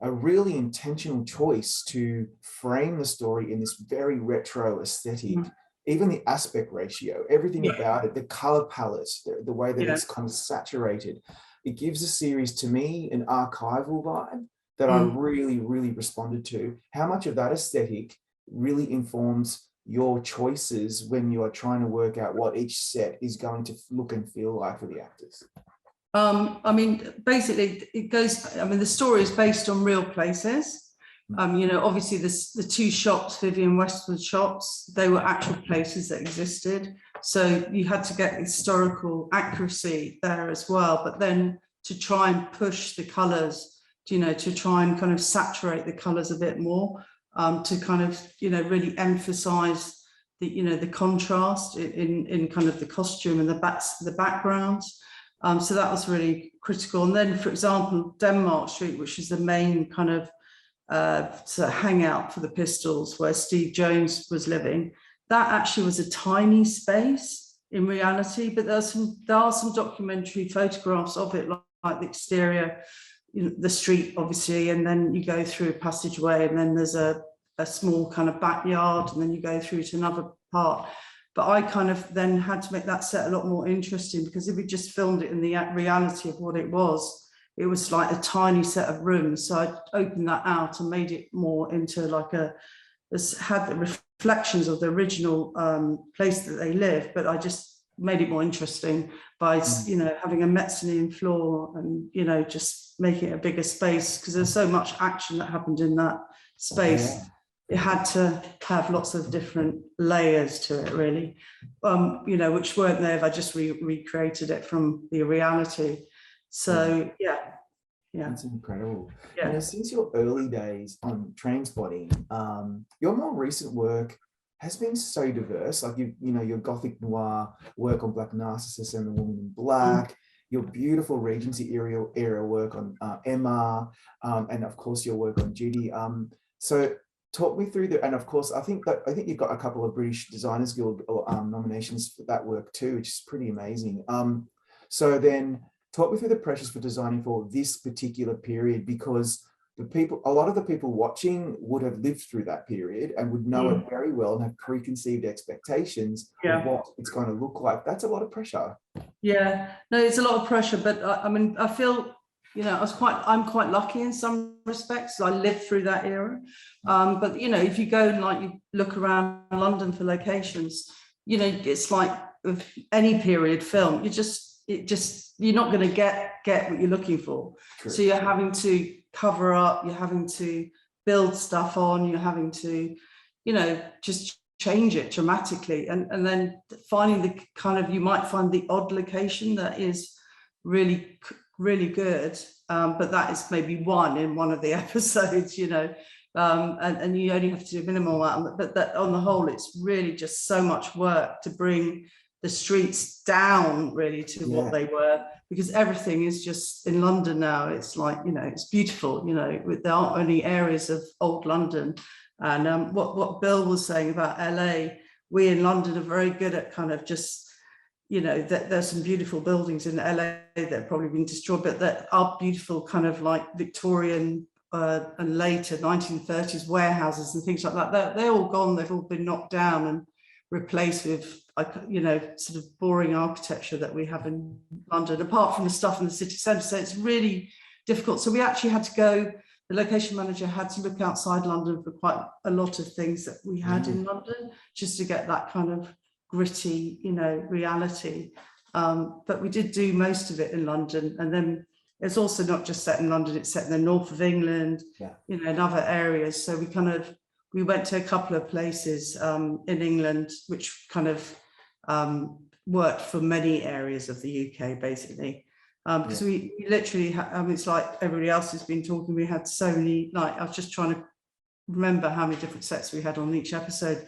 a really intentional choice to frame the story in this very retro aesthetic, even the aspect ratio, everything about it, the color palette, the way that it's kind of saturated. It gives the series, to me, an archival vibe that I really, really responded to. How much of that aesthetic really informs your choices when you are trying to work out what each set is going to look and feel like for the actors? I mean, basically, it goes. I mean, the story is based on real places. You know, obviously, the two shops, Vivienne Westwood shops, they were actual places that existed. So you had to get historical accuracy there as well. But then to try and push the colours, you know, to try and kind of saturate the colours a bit more, to kind of, you know, really emphasise the, you know, the contrast in kind of the costume and the backgrounds. So that was really critical. And then, for example, Denmark Street, which is the main kind of sort of hangout for the Pistols, where Steve Jones was living, that actually was a tiny space in reality. But there are some documentary photographs of it, like the exterior, you know, the street, obviously, and then you go through a passageway, and then there's a small kind of backyard, and then you go through to another part. But I kind of then had to make that set a lot more interesting, because if we just filmed it in the reality of what it was like a tiny set of rooms. So I opened that out and made it more into like had the reflections of the original place that they live, but I just made it more interesting by, you know, having a mezzanine floor and, you know, just making it a bigger space, because there's so much action that happened in that space. it had to have lots of different layers to it, really, you know, which weren't there if I just recreated it from the reality. So yeah. That's incredible. Yeah. You know, since your early days on Trainspotting, your more recent work has been so diverse. Like you know, your gothic noir work on Black Narcissus and The Woman in Black, your beautiful Regency era work on Emma, and of course your work on Judy. So talk me through and of course I think you've got a couple of British Designers Guild nominations for that work too, which is pretty amazing. So then talk me through the pressures for designing for this particular period, because a lot of the people watching would have lived through that period and would know it very well and have preconceived expectations of what it's going to look like. That's a lot of pressure. Yeah, no, it's a lot of pressure, but I mean, I feel, you know, I'm quite lucky in some respects. I lived through that era. But, you know, if you go and like you look around London for locations, you know, it's like with any period film, you're not going to get what you're looking for. True. So you're having to cover up, you're having to build stuff on, you're having to, you know, just change it dramatically, and then finding the kind of, you might find the odd location that is really good, but that is maybe one in one of the episodes, you know, and you only have to do a minimal amount, but that on the whole it's really just so much work to bring the streets down really to what they were, because everything is just in London now. It's like, you know, it's beautiful, you know, there aren't only areas of old London. And what Bill was saying about LA, we in London are very good at kind of just, you know, that there's some beautiful buildings in LA that have probably been destroyed, but that are beautiful kind of like Victorian and later 1930s warehouses and things like that. They're all gone. They've all been knocked down and replaced with, you know, sort of boring architecture that we have in London, apart from the stuff in the city centre. So it's really difficult. So we actually had to go, the location manager had to look outside London for quite a lot of things that we had in London, just to get that kind of gritty, you know, reality. But we did do most of it in London. And then it's also not just set in London, it's set in the north of England, you know, in other areas. So we went to a couple of places in England, which kind of worked for many areas of the UK, basically. Because we literally, it's like everybody else has been talking, we had so many, like, I was just trying to remember how many different sets we had on each episode.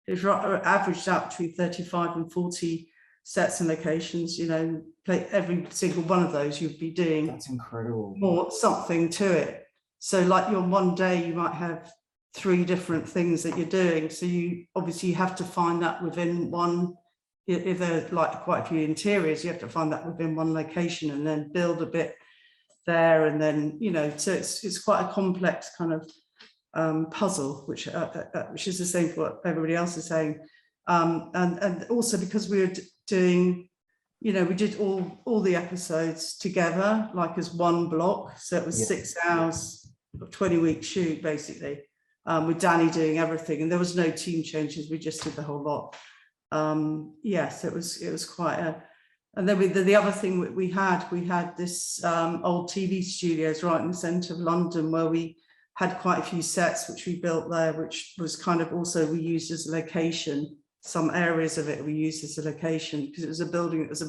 It averaged out between 35 and 40 sets and locations, you know, play every single one of those you'd be doing. That's incredible. More something to it. So like your one day, you might have 3 different things that you're doing. So you obviously have to find that within one, if there are like quite a few interiors, you have to find that within one location and then build a bit there. And then, you know, so it's quite a complex kind of puzzle, which is the same for what everybody else is saying. And also because we were doing, you know, we did all the episodes together, like as one block. So it was 6 hours of 20-week shoot, basically, with Danny doing everything. And there was no team changes. We just did the whole lot. Yes, it was quite a, and then the other thing we had this old TV studios right in the centre of London, where we had quite a few sets which we built there, which was kind of also we used as a location. Some areas of it we used as a location because it was a building that was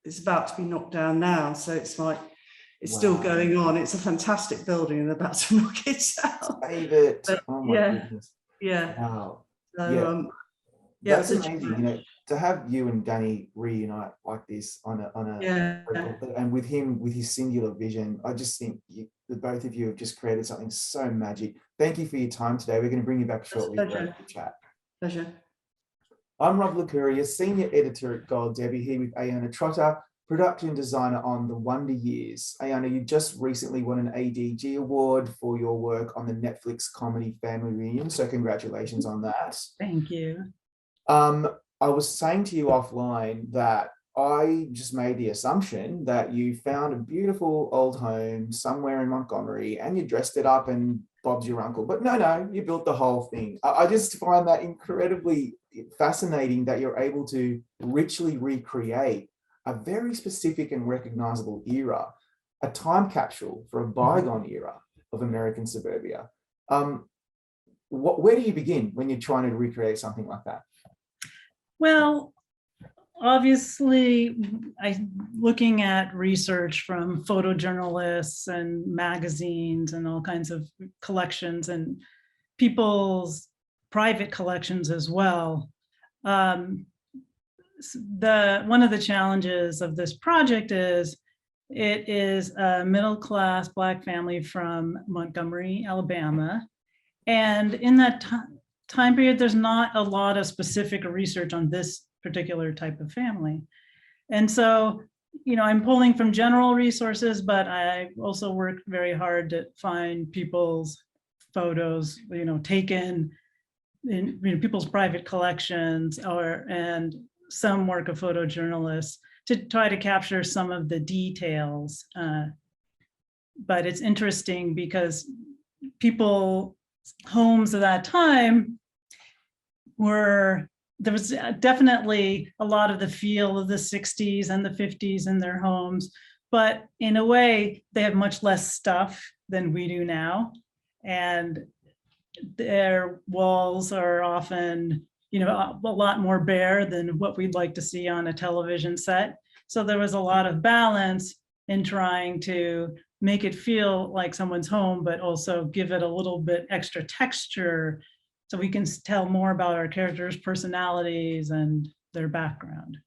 it's about to be knocked down now, so it's like it's still going on. It's a fantastic building and they're about to knock it down. Save it. Oh my goodness. Yeah. Wow. So, that's amazing, you know, to have you and Danny reunite like this on a and with him, with his singular vision. I just think the both of you have just created something so magic. Thank you for your time today. We're going to bring you back shortly for a chat. Pleasure. I'm Rob Licuria, Senior Editor at Gold Debbie, here with Aiyana Trotter, Production Designer on The Wonder Years. Aiyana, you just recently won an ADG award for your work on the Netflix comedy Family Reunion, so congratulations on that. Thank you. I was saying to you offline that I just made the assumption that you found a beautiful old home somewhere in Montgomery and you dressed it up and Bob's your uncle. But no, you built the whole thing. I just find that incredibly fascinating that you're able to richly recreate a very specific and recognizable era, a time capsule for a bygone era of American suburbia. where do you begin when you're trying to recreate something like that? Well, obviously, looking at research from photojournalists and magazines and all kinds of collections and people's private collections as well. One of the challenges of this project is it is a middle-class Black family from Montgomery, Alabama. And in that time period, there's not a lot of specific research on this particular type of family. And so, I'm pulling from general resources, but I also worked very hard to find people's photos, taken in people's private collections and some work of photojournalists to try to capture some of the details. But it's interesting because people's homes at that time there was definitely a lot of the feel of the 60s and the 50s in their homes, but in a way, they have much less stuff than we do now. And their walls are often, a lot more bare than what we'd like to see on a television set. So there was a lot of balance in trying to make it feel like someone's home, but also give it a little bit extra texture so we can tell more about our characters' personalities and their background.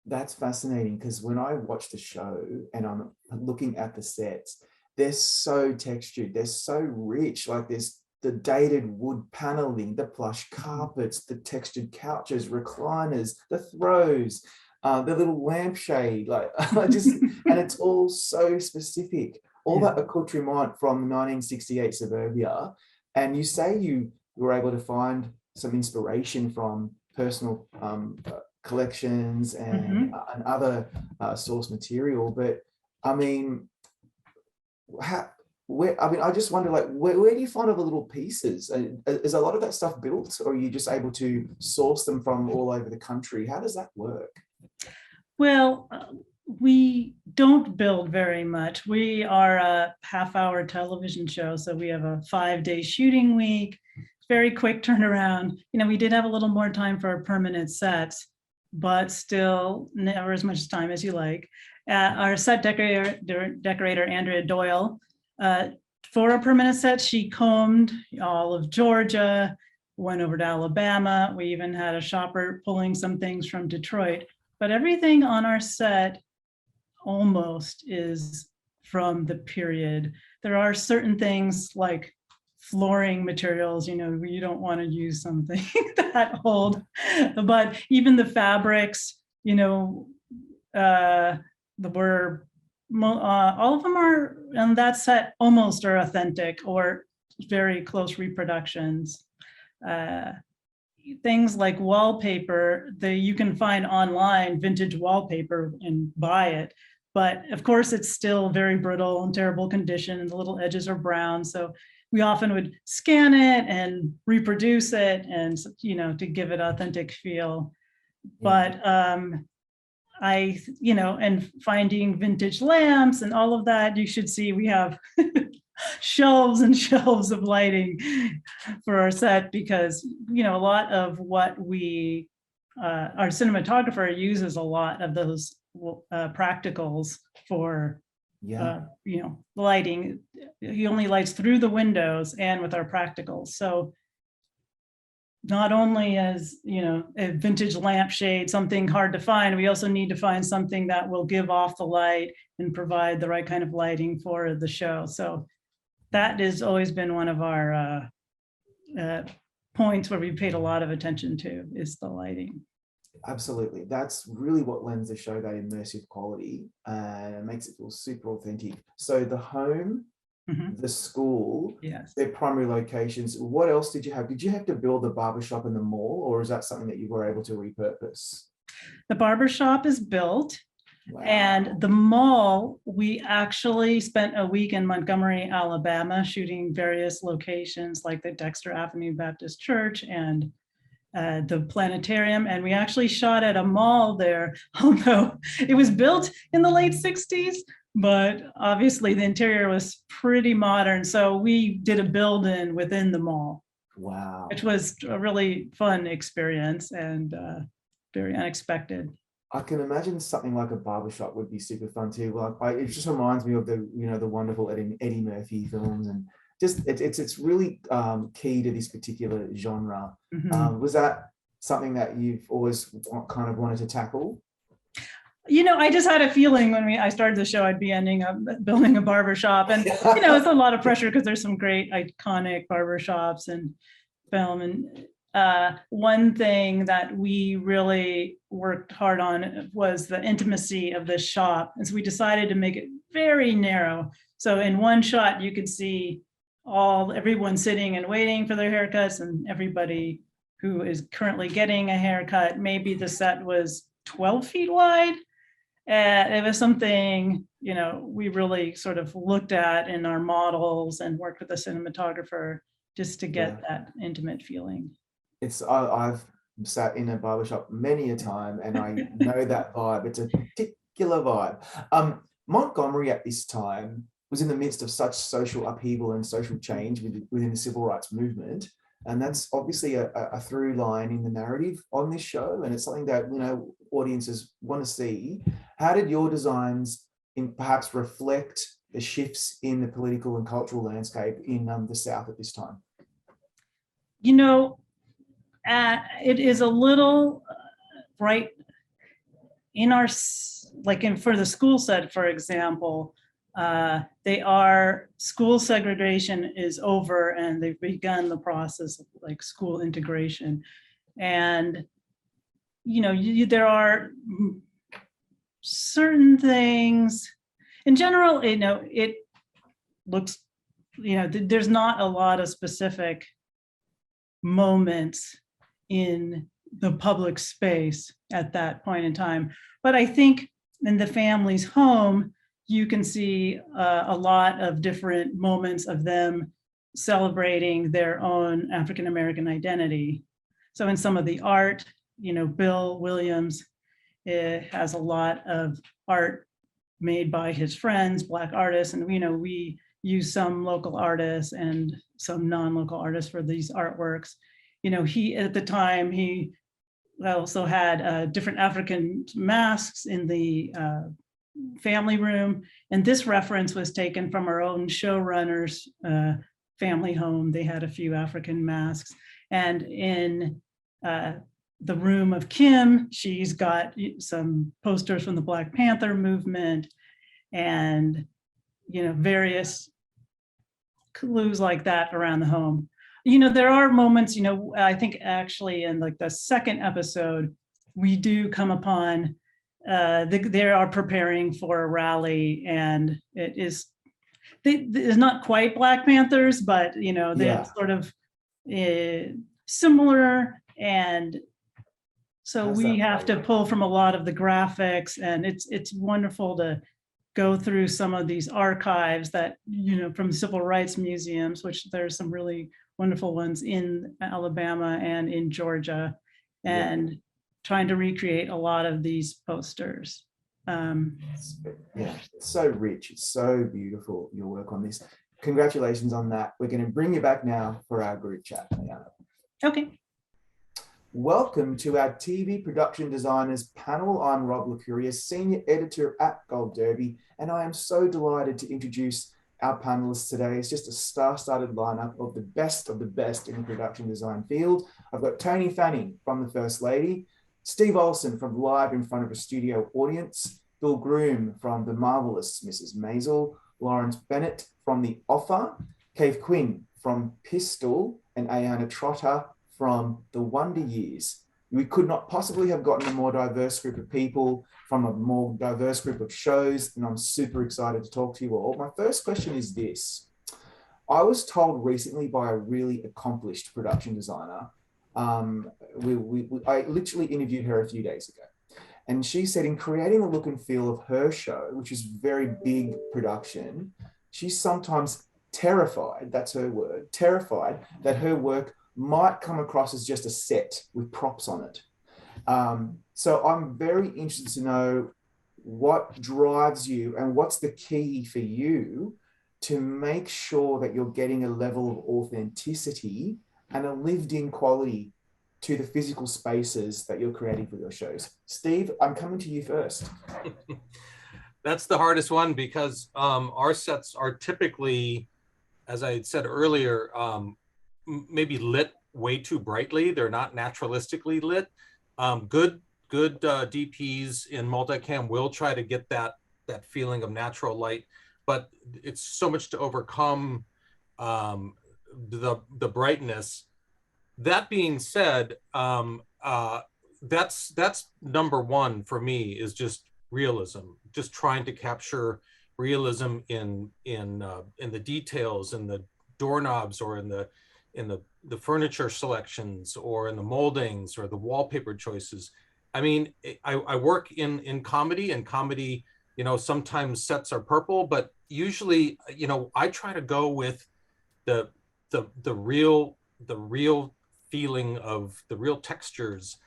That's fascinating, because when I watch the show and I'm looking at the sets, they're so textured, they're so rich. Like there's the dated wood paneling, the plush carpets, the textured couches, recliners, the throws, the little lampshade, and it's all so specific. All that accoutrement from 1968 suburbia. And you say you were able to find some inspiration from personal collections and other source material. But I mean, I just wonder, where do you find all the little pieces? Is a lot of that stuff built, or are you just able to source them from all over the country? How does that work? Well, we don't build very much. We are a half-hour television show, so we have a 5-day shooting week. Very quick turnaround. We did have a little more time for our permanent sets, but still never as much time as you like. Our set decorator Andrea Doyle, for a permanent set, she combed all of Georgia, went over to Alabama. We even had a shopper pulling some things from Detroit. But everything on our set almost is from the period. There are certain things like flooring materials, you don't want to use something that old, but even the fabrics, all of them are on that set almost are authentic or very close reproductions. Things like wallpaper, you can find online vintage wallpaper and buy it, but of course it's still very brittle and terrible condition, and the little edges are brown. So we often would scan it and reproduce it, and to give it authentic feel. But and finding vintage lamps and all of that, you should see we have shelves and shelves of lighting for our set, because a lot of what our cinematographer uses a lot of those practicals for lighting. He only lights through the windows and with our practicals. So not only as a vintage lampshade, something hard to find, we also need to find something that will give off the light and provide the right kind of lighting for the show. So that has always been one of our points where we paid a lot of attention to, is the lighting. Absolutely. That's really what lends the show that immersive quality and makes it feel super authentic. So the home, the school, yes, their primary locations. What else did you have? Did you have to build the barber shop in the mall, or is that something that you were able to repurpose? The barber shop is built. Wow. And the mall, we actually spent a week in Montgomery, Alabama, shooting various locations like the Dexter Avenue Baptist Church and the planetarium. And we actually shot at a mall there, although it was built in the late 60s, but obviously the interior was pretty modern. So we did a build-in within the mall. Wow. which was a really fun experience and very unexpected. I can imagine something like a barbershop would be super fun too. It just reminds me of the wonderful Eddie Murphy films, and just it's really key to this particular genre. Mhm. Was that something that you've always kind of wanted to tackle? I just had a feeling when I started the show, I'd be ending up building a barber shop. And, it's a lot of pressure because there's some great iconic barber shops and film. And one thing that we really worked hard on was the intimacy of this shop. And so we decided to make it very narrow. So in one shot, you could see everyone sitting and waiting for their haircuts, and everybody who is currently getting a haircut. Maybe the set was 12 feet wide. It was something, we really sort of looked at in our models and worked with a cinematographer just to get that intimate feeling. I've sat in a barbershop many a time, and I know that vibe. It's a particular vibe. Montgomery at this time was in the midst of such social upheaval and social change within the civil rights movement. And that's obviously a through line in the narrative on this show. And it's something that, audiences want to see. How did your designs perhaps reflect the shifts in the political and cultural landscape in the South at this time? It is a little right in our, for the school set, for example, school segregation is over, and they've begun the process of school integration. And, there are certain things in general, it looks, there's not a lot of specific moments in the public space at that point in time. But I think in the family's home, you can see a lot of different moments of them celebrating their own African-American identity. So in some of the art, Bill Williams has a lot of art made by his friends, Black artists, and we use some local artists and some non-local artists for these artworks. He at the time, he also had different African masks in the family room, and this reference was taken from our own showrunner's family home. They had a few African masks, and in the room of Kim, she's got some posters from the Black Panther movement, and various clues like that around the home. There are moments, I think actually in the second episode, we do come upon they are preparing for a rally, and it's not quite Black Panthers, but they're sort of similar. And so we have to pull from a lot of the graphics, and it's wonderful to go through some of these archives that, from civil rights museums, which there's some really wonderful ones in Alabama and in Georgia, and trying to recreate a lot of these posters. It's so rich. It's so beautiful, your work on this. Congratulations on that. We're going to bring you back now for our group chat, Aiyana. Okay. Welcome to our TV production designers panel. I'm Rob Licuria, senior editor at Gold Derby, and I am so delighted to introduce our panelists today. It's just a star-studded lineup of the best in the production design field. I've got Tony Fanning from The First Lady, Steve Olson from Live in Front of a Studio Audience, Bill Groom from The Marvelous Mrs. Maisel, Laurence Bennett from The Offer, Kave Quinn from Pistol, and Aiyana Trotter from The Wonder Years. We could not possibly have gotten a more diverse group of people from a more diverse group of shows, and I'm super excited to talk to you all. My first question is this. I was told recently by a really accomplished production designer, I literally interviewed her a few days ago, and she said in creating the look and feel of her show, which is very big production, she's sometimes terrified, that's her word, terrified that her work might come across as just a set with props on it. So I'm very interested to know what drives you and what's the key for you to make sure that you're getting a level of authenticity and a lived-in quality to the physical spaces that you're creating for your shows. Steve, I'm coming to you first. That's the hardest one because our sets are typically, as I said earlier, maybe lit way too brightly. They're not naturalistically lit. Good DPs in multicam will try to get that feeling of natural light, but it's so much to overcome the brightness. That being said, that's number one for me, is just realism, just trying to capture realism in the details, in the doorknobs, or in the furniture selections, or in the moldings, or the wallpaper choices. I mean, I work in comedy, and comedy, you know, sometimes sets are purple, but usually, you know, I try to go with the real feeling of the real textures.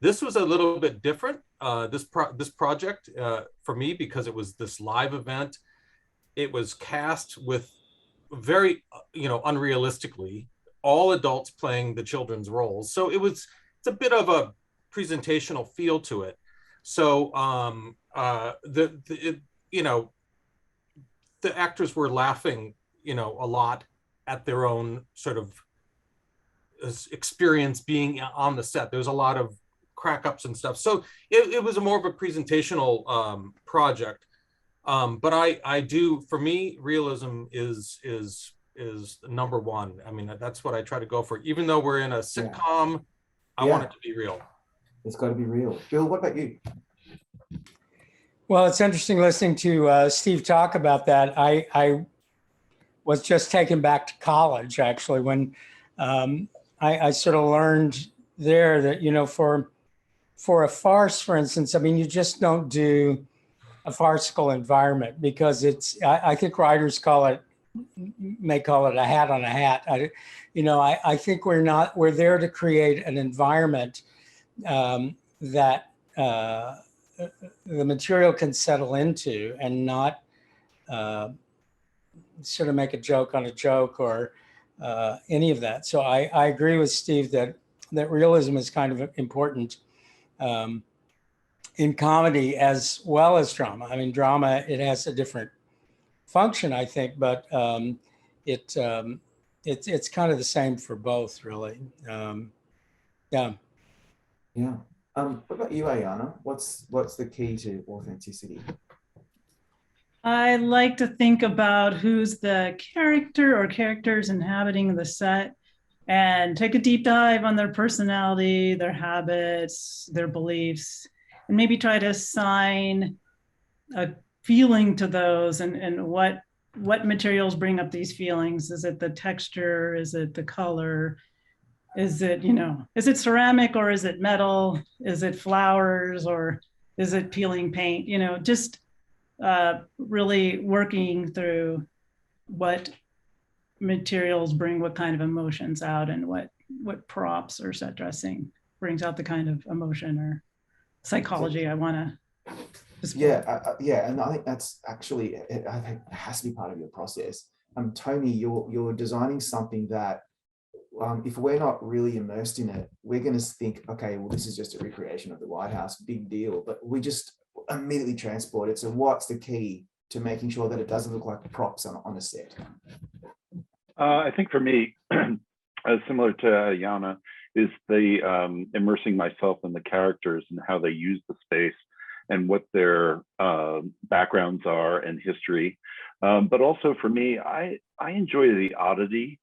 This was a little bit different, this project for me, because it was this live event. It was cast with very, you know, unrealistically, all adults playing the children's roles. So it's a bit of a presentational feel to it. So you know, the actors were laughing, you know, a lot at their own sort of experience being on the set. There's a lot of crack ups and stuff. So it was a more of a presentational project. But I do, for me, realism is number one. I mean, that's what I try to go for. Even though we're in a sitcom, I want it to be real. It's got to be real. Bill, what about you? Well, it's interesting listening to Steve talk about that. I was just taken back to college, actually, when I sort of learned there that, you know, for a farce, for instance, I mean, you just don't do a farcical environment, because I think writers may call it a hat on a hat. I think we're there to create an environment that the material can settle into, and not sort of make a joke on a joke, or any of that. So I agree with Steve that realism is kind of important in comedy as well as drama. I mean, drama, it has a different function, I think, but it's kind of the same for both, really. Yeah. What about you, Aiyana? What's the key to authenticity? I like to think about who's the character or characters inhabiting the set, and take a deep dive on their personality, their habits, their beliefs, and maybe try to assign a feeling to those, and what materials bring up these feelings. Is it the texture? Is it the color? Is it, you know, is it ceramic, or is it metal? Is it flowers, or is it peeling paint? You know, just really working through what materials bring what kind of emotions out, and what props or set dressing brings out the kind of emotion or psychology I want to display. And I think that's actually, I think it has to be part of your process. Tony, you're designing something that if we're not really immersed in it, we're going to think, okay, well, this is just a recreation of the White House, big deal, but we just immediately transport it. So what's the key to making sure that it doesn't look like props on a set? I think for me, similar to Aiyana, is the immersing myself in the characters and how they use the space and what their backgrounds are and history. But also for me, I enjoy the oddity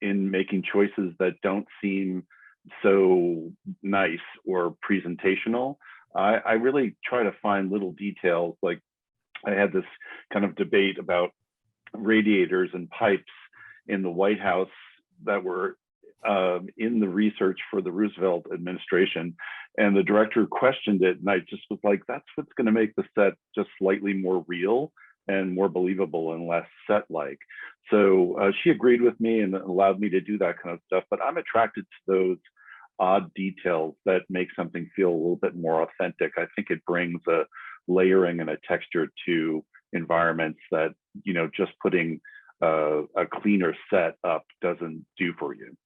in making choices that don't seem so nice or presentational. I really try to find little details. Like, I had this kind of debate about radiators and pipes in the White House that were in the research for the Roosevelt administration, and the director questioned it, and I just was like, that's what's going to make the set just slightly more real and more believable and less set-like. So she agreed with me and allowed me to do that kind of stuff, but I'm attracted to those odd details that make something feel a little bit more authentic. I think it brings a layering and a texture to environments that, you know, just putting a cleaner set up doesn't do for you.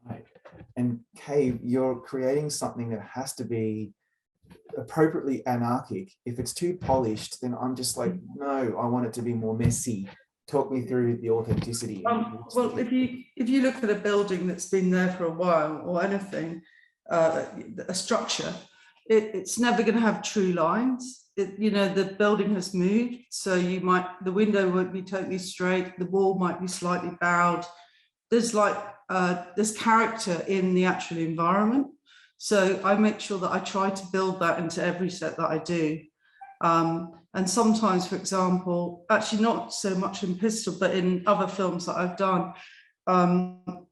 Right. And Kave, you're creating something that has to be appropriately anarchic. If it's too polished, then I'm just like, no, I want it to be more messy. Talk me through the authenticity. Well, if you look at a building that's been there for a while or anything, a structure, it's never going to have true lines. The building has moved, so the window won't be totally straight, the wall might be slightly bowed. There's character in the actual environment. So I make sure that I try to build that into every set that I do. And sometimes, for example, actually not so much in Pistol, but in other films that I've done,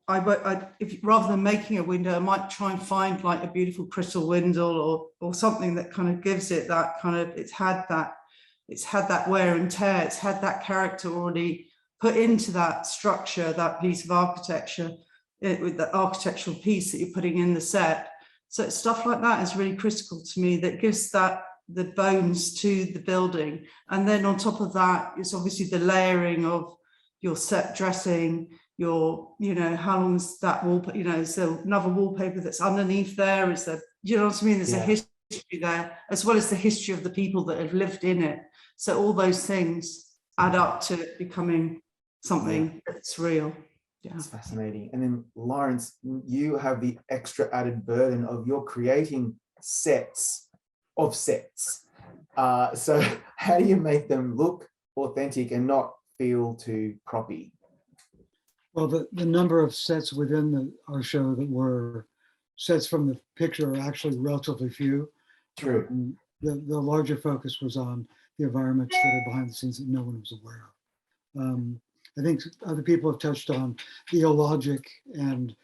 rather than making a window, I might try and find like a beautiful crystal window or something that kind of gives it that kind of, it's had that wear and tear, it's had that character already put into that structure, that piece of architecture, with the architectural piece that you're putting in the set. So stuff like that is really critical to me, that gives the bones to the building. And then on top of that, it's obviously the layering of your set dressing, how long is that wallpaper, is there another wallpaper that's underneath there? Is there, you know what I mean? There's a history there, as well as the history of the people that have lived in it. So all those things add up to it becoming something that's real. Yeah. That's fascinating. And then Laurence, you have the extra added burden of you're creating sets of sets. So how do you make them look authentic and not feel too proppy? Well, the number of sets within our show that were sets from the picture are actually relatively few. True. The larger focus was on the environments that are behind the scenes that no one was aware of. I think other people have touched on the illogic and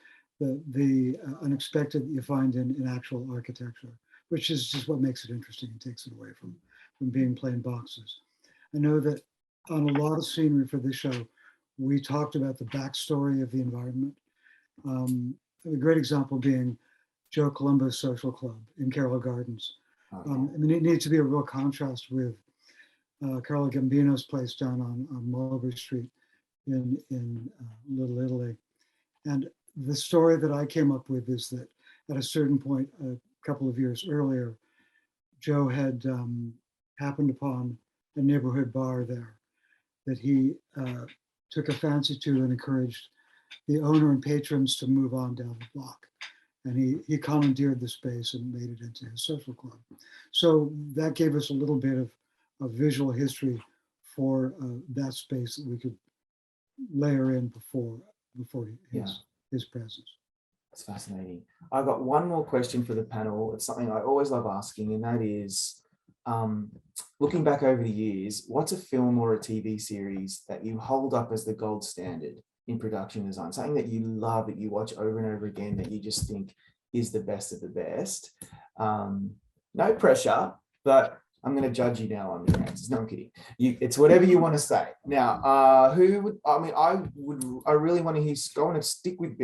the unexpected that you find in actual architecture, which is just what makes it interesting and takes it away from being plain boxes. I know that on a lot of scenery for this show, we talked about the backstory of the environment. A great example being Joe Colombo's Social Club in Carroll Gardens. It needs to be a real contrast with Carlo Gambino's place down on Mulberry Street in Little Italy. And the story that I came up with is that at a certain point, a couple of years earlier, Joe had happened upon a neighborhood bar there that he took a fancy to and encouraged the owner and patrons to move on down the block. And he commandeered the space and made it into his social club. So that gave us a little bit of visual history for that space that we could layer in before his presence. That's fascinating. I've got one more question for the panel. It's something I always love asking, and that is, looking back over the years, what's a film or a TV series that you hold up as the gold standard in production design? Something that you love, that you watch over and over again, that you just think is the best of the best. No pressure, but I'm going to judge you now on your answers. No, I'm kidding. It's whatever you want to say. Now, I really want to hear, I want to stick with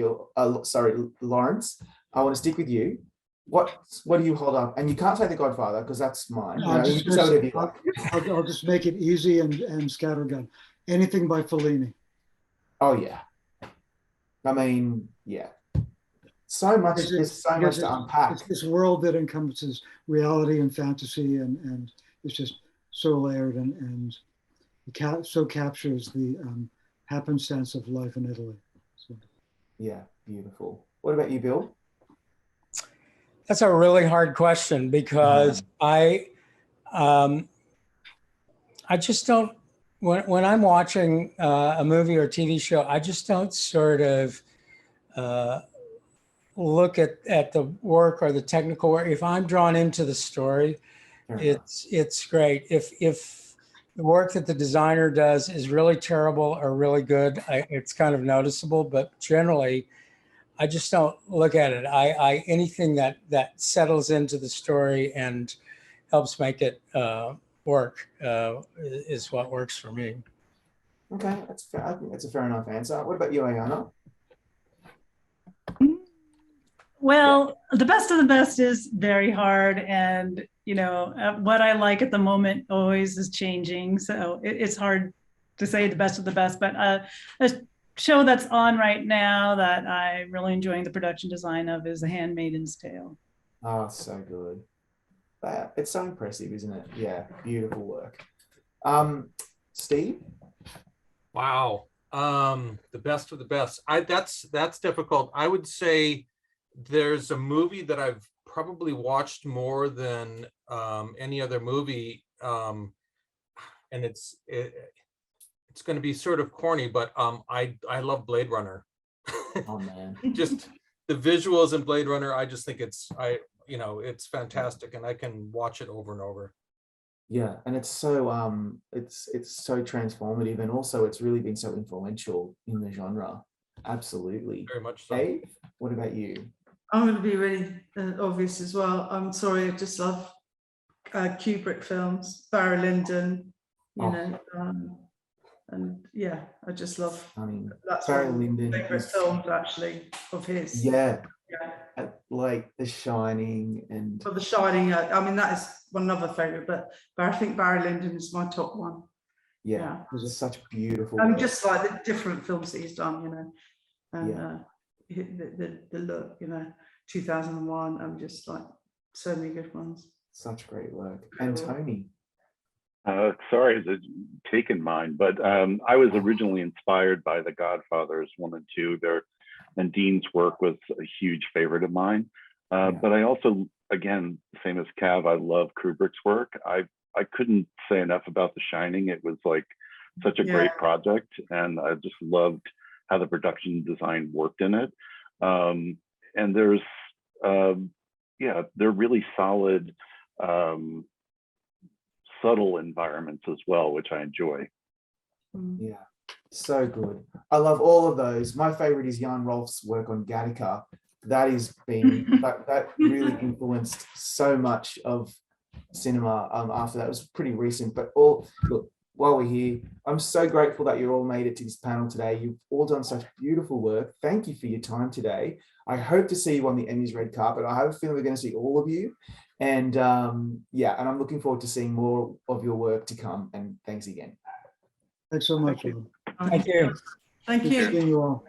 Laurence. I want to stick with you. What do you hold up? And you can't say The Godfather because that's mine. I'll just make it easy and scattergun. Anything by Fellini. Oh yeah. I mean, yeah. So much. There's so much to unpack. It's this world that encompasses reality and fantasy, and it's just so layered and so captures the happenstance of life in Italy. So. Yeah, beautiful. What about you, Bill? That's a really hard question because I just don't. When I'm watching a movie or TV show, I just don't sort of look at the work or the technical work. If I'm drawn into the story, it's great. If the work that the designer does is really terrible or really good, it's kind of noticeable. But generally, I just don't look at it. Anything that settles into the story and helps make it work is what works for me. Okay, that's fair. I think that's a fair enough answer. What about you, Aiyana? Well, the best of the best is very hard, and what I like at the moment always is changing. So it's hard to say the best of the best, but a show that's on right now that I'm really enjoying the production design of is A Handmaiden's Tale. Oh, so good. It's so impressive, isn't it? Yeah, beautiful work. Steve? Wow. The best of the best. That's difficult. I would say there's a movie that I've probably watched more than any other movie, and it's going to be sort of corny, but I love Blade Runner. Oh man. Just the visuals in Blade Runner, I just think it's fantastic, and I can watch it over and over. Yeah, and it's so it's so transformative, and also it's really been so influential in the genre. Absolutely. Very much so. Dave, what about you? I'm going to be really obvious as well. I'm sorry, I just love Kubrick films, Barry Lyndon, and yeah, I just love. I mean, that's Barry one of my Lyndon favorite is, films actually of his. yeah, Yeah. like The Shining and For The Shining, I mean that is one other favorite, but I think Barry Lyndon is my top one. yeah, it was such beautiful. And work. just like the different films that he's done, and Yeah. the look, 2001, and just like so many good ones. Such great work. And Tony. Sorry to taken mine, but I was originally inspired by The Godfathers 1 and 2. And Dean's work was a huge favorite of mine. But I also, again, same as Cav, I love Kubrick's work. I couldn't say enough about The Shining. It was like such a great project, and I just loved how the production design worked in it. And there's, they're really solid, subtle environments as well, which I enjoy. Yeah, so good. I love all of those. My favorite is Jan Rolf's work on Gattaca. That is being that really influenced so much of cinema after that. It was pretty recent, but look, while we're here, I'm so grateful that you all made it to this panel today. You've all done such beautiful work. Thank you for your time today. I hope to see you on the Emmys red carpet. I have a feeling we're going to see all of you. And and I'm looking forward to seeing more of your work to come. And thanks again. Thanks so much. Thank you. Thank Good you. seeing you all.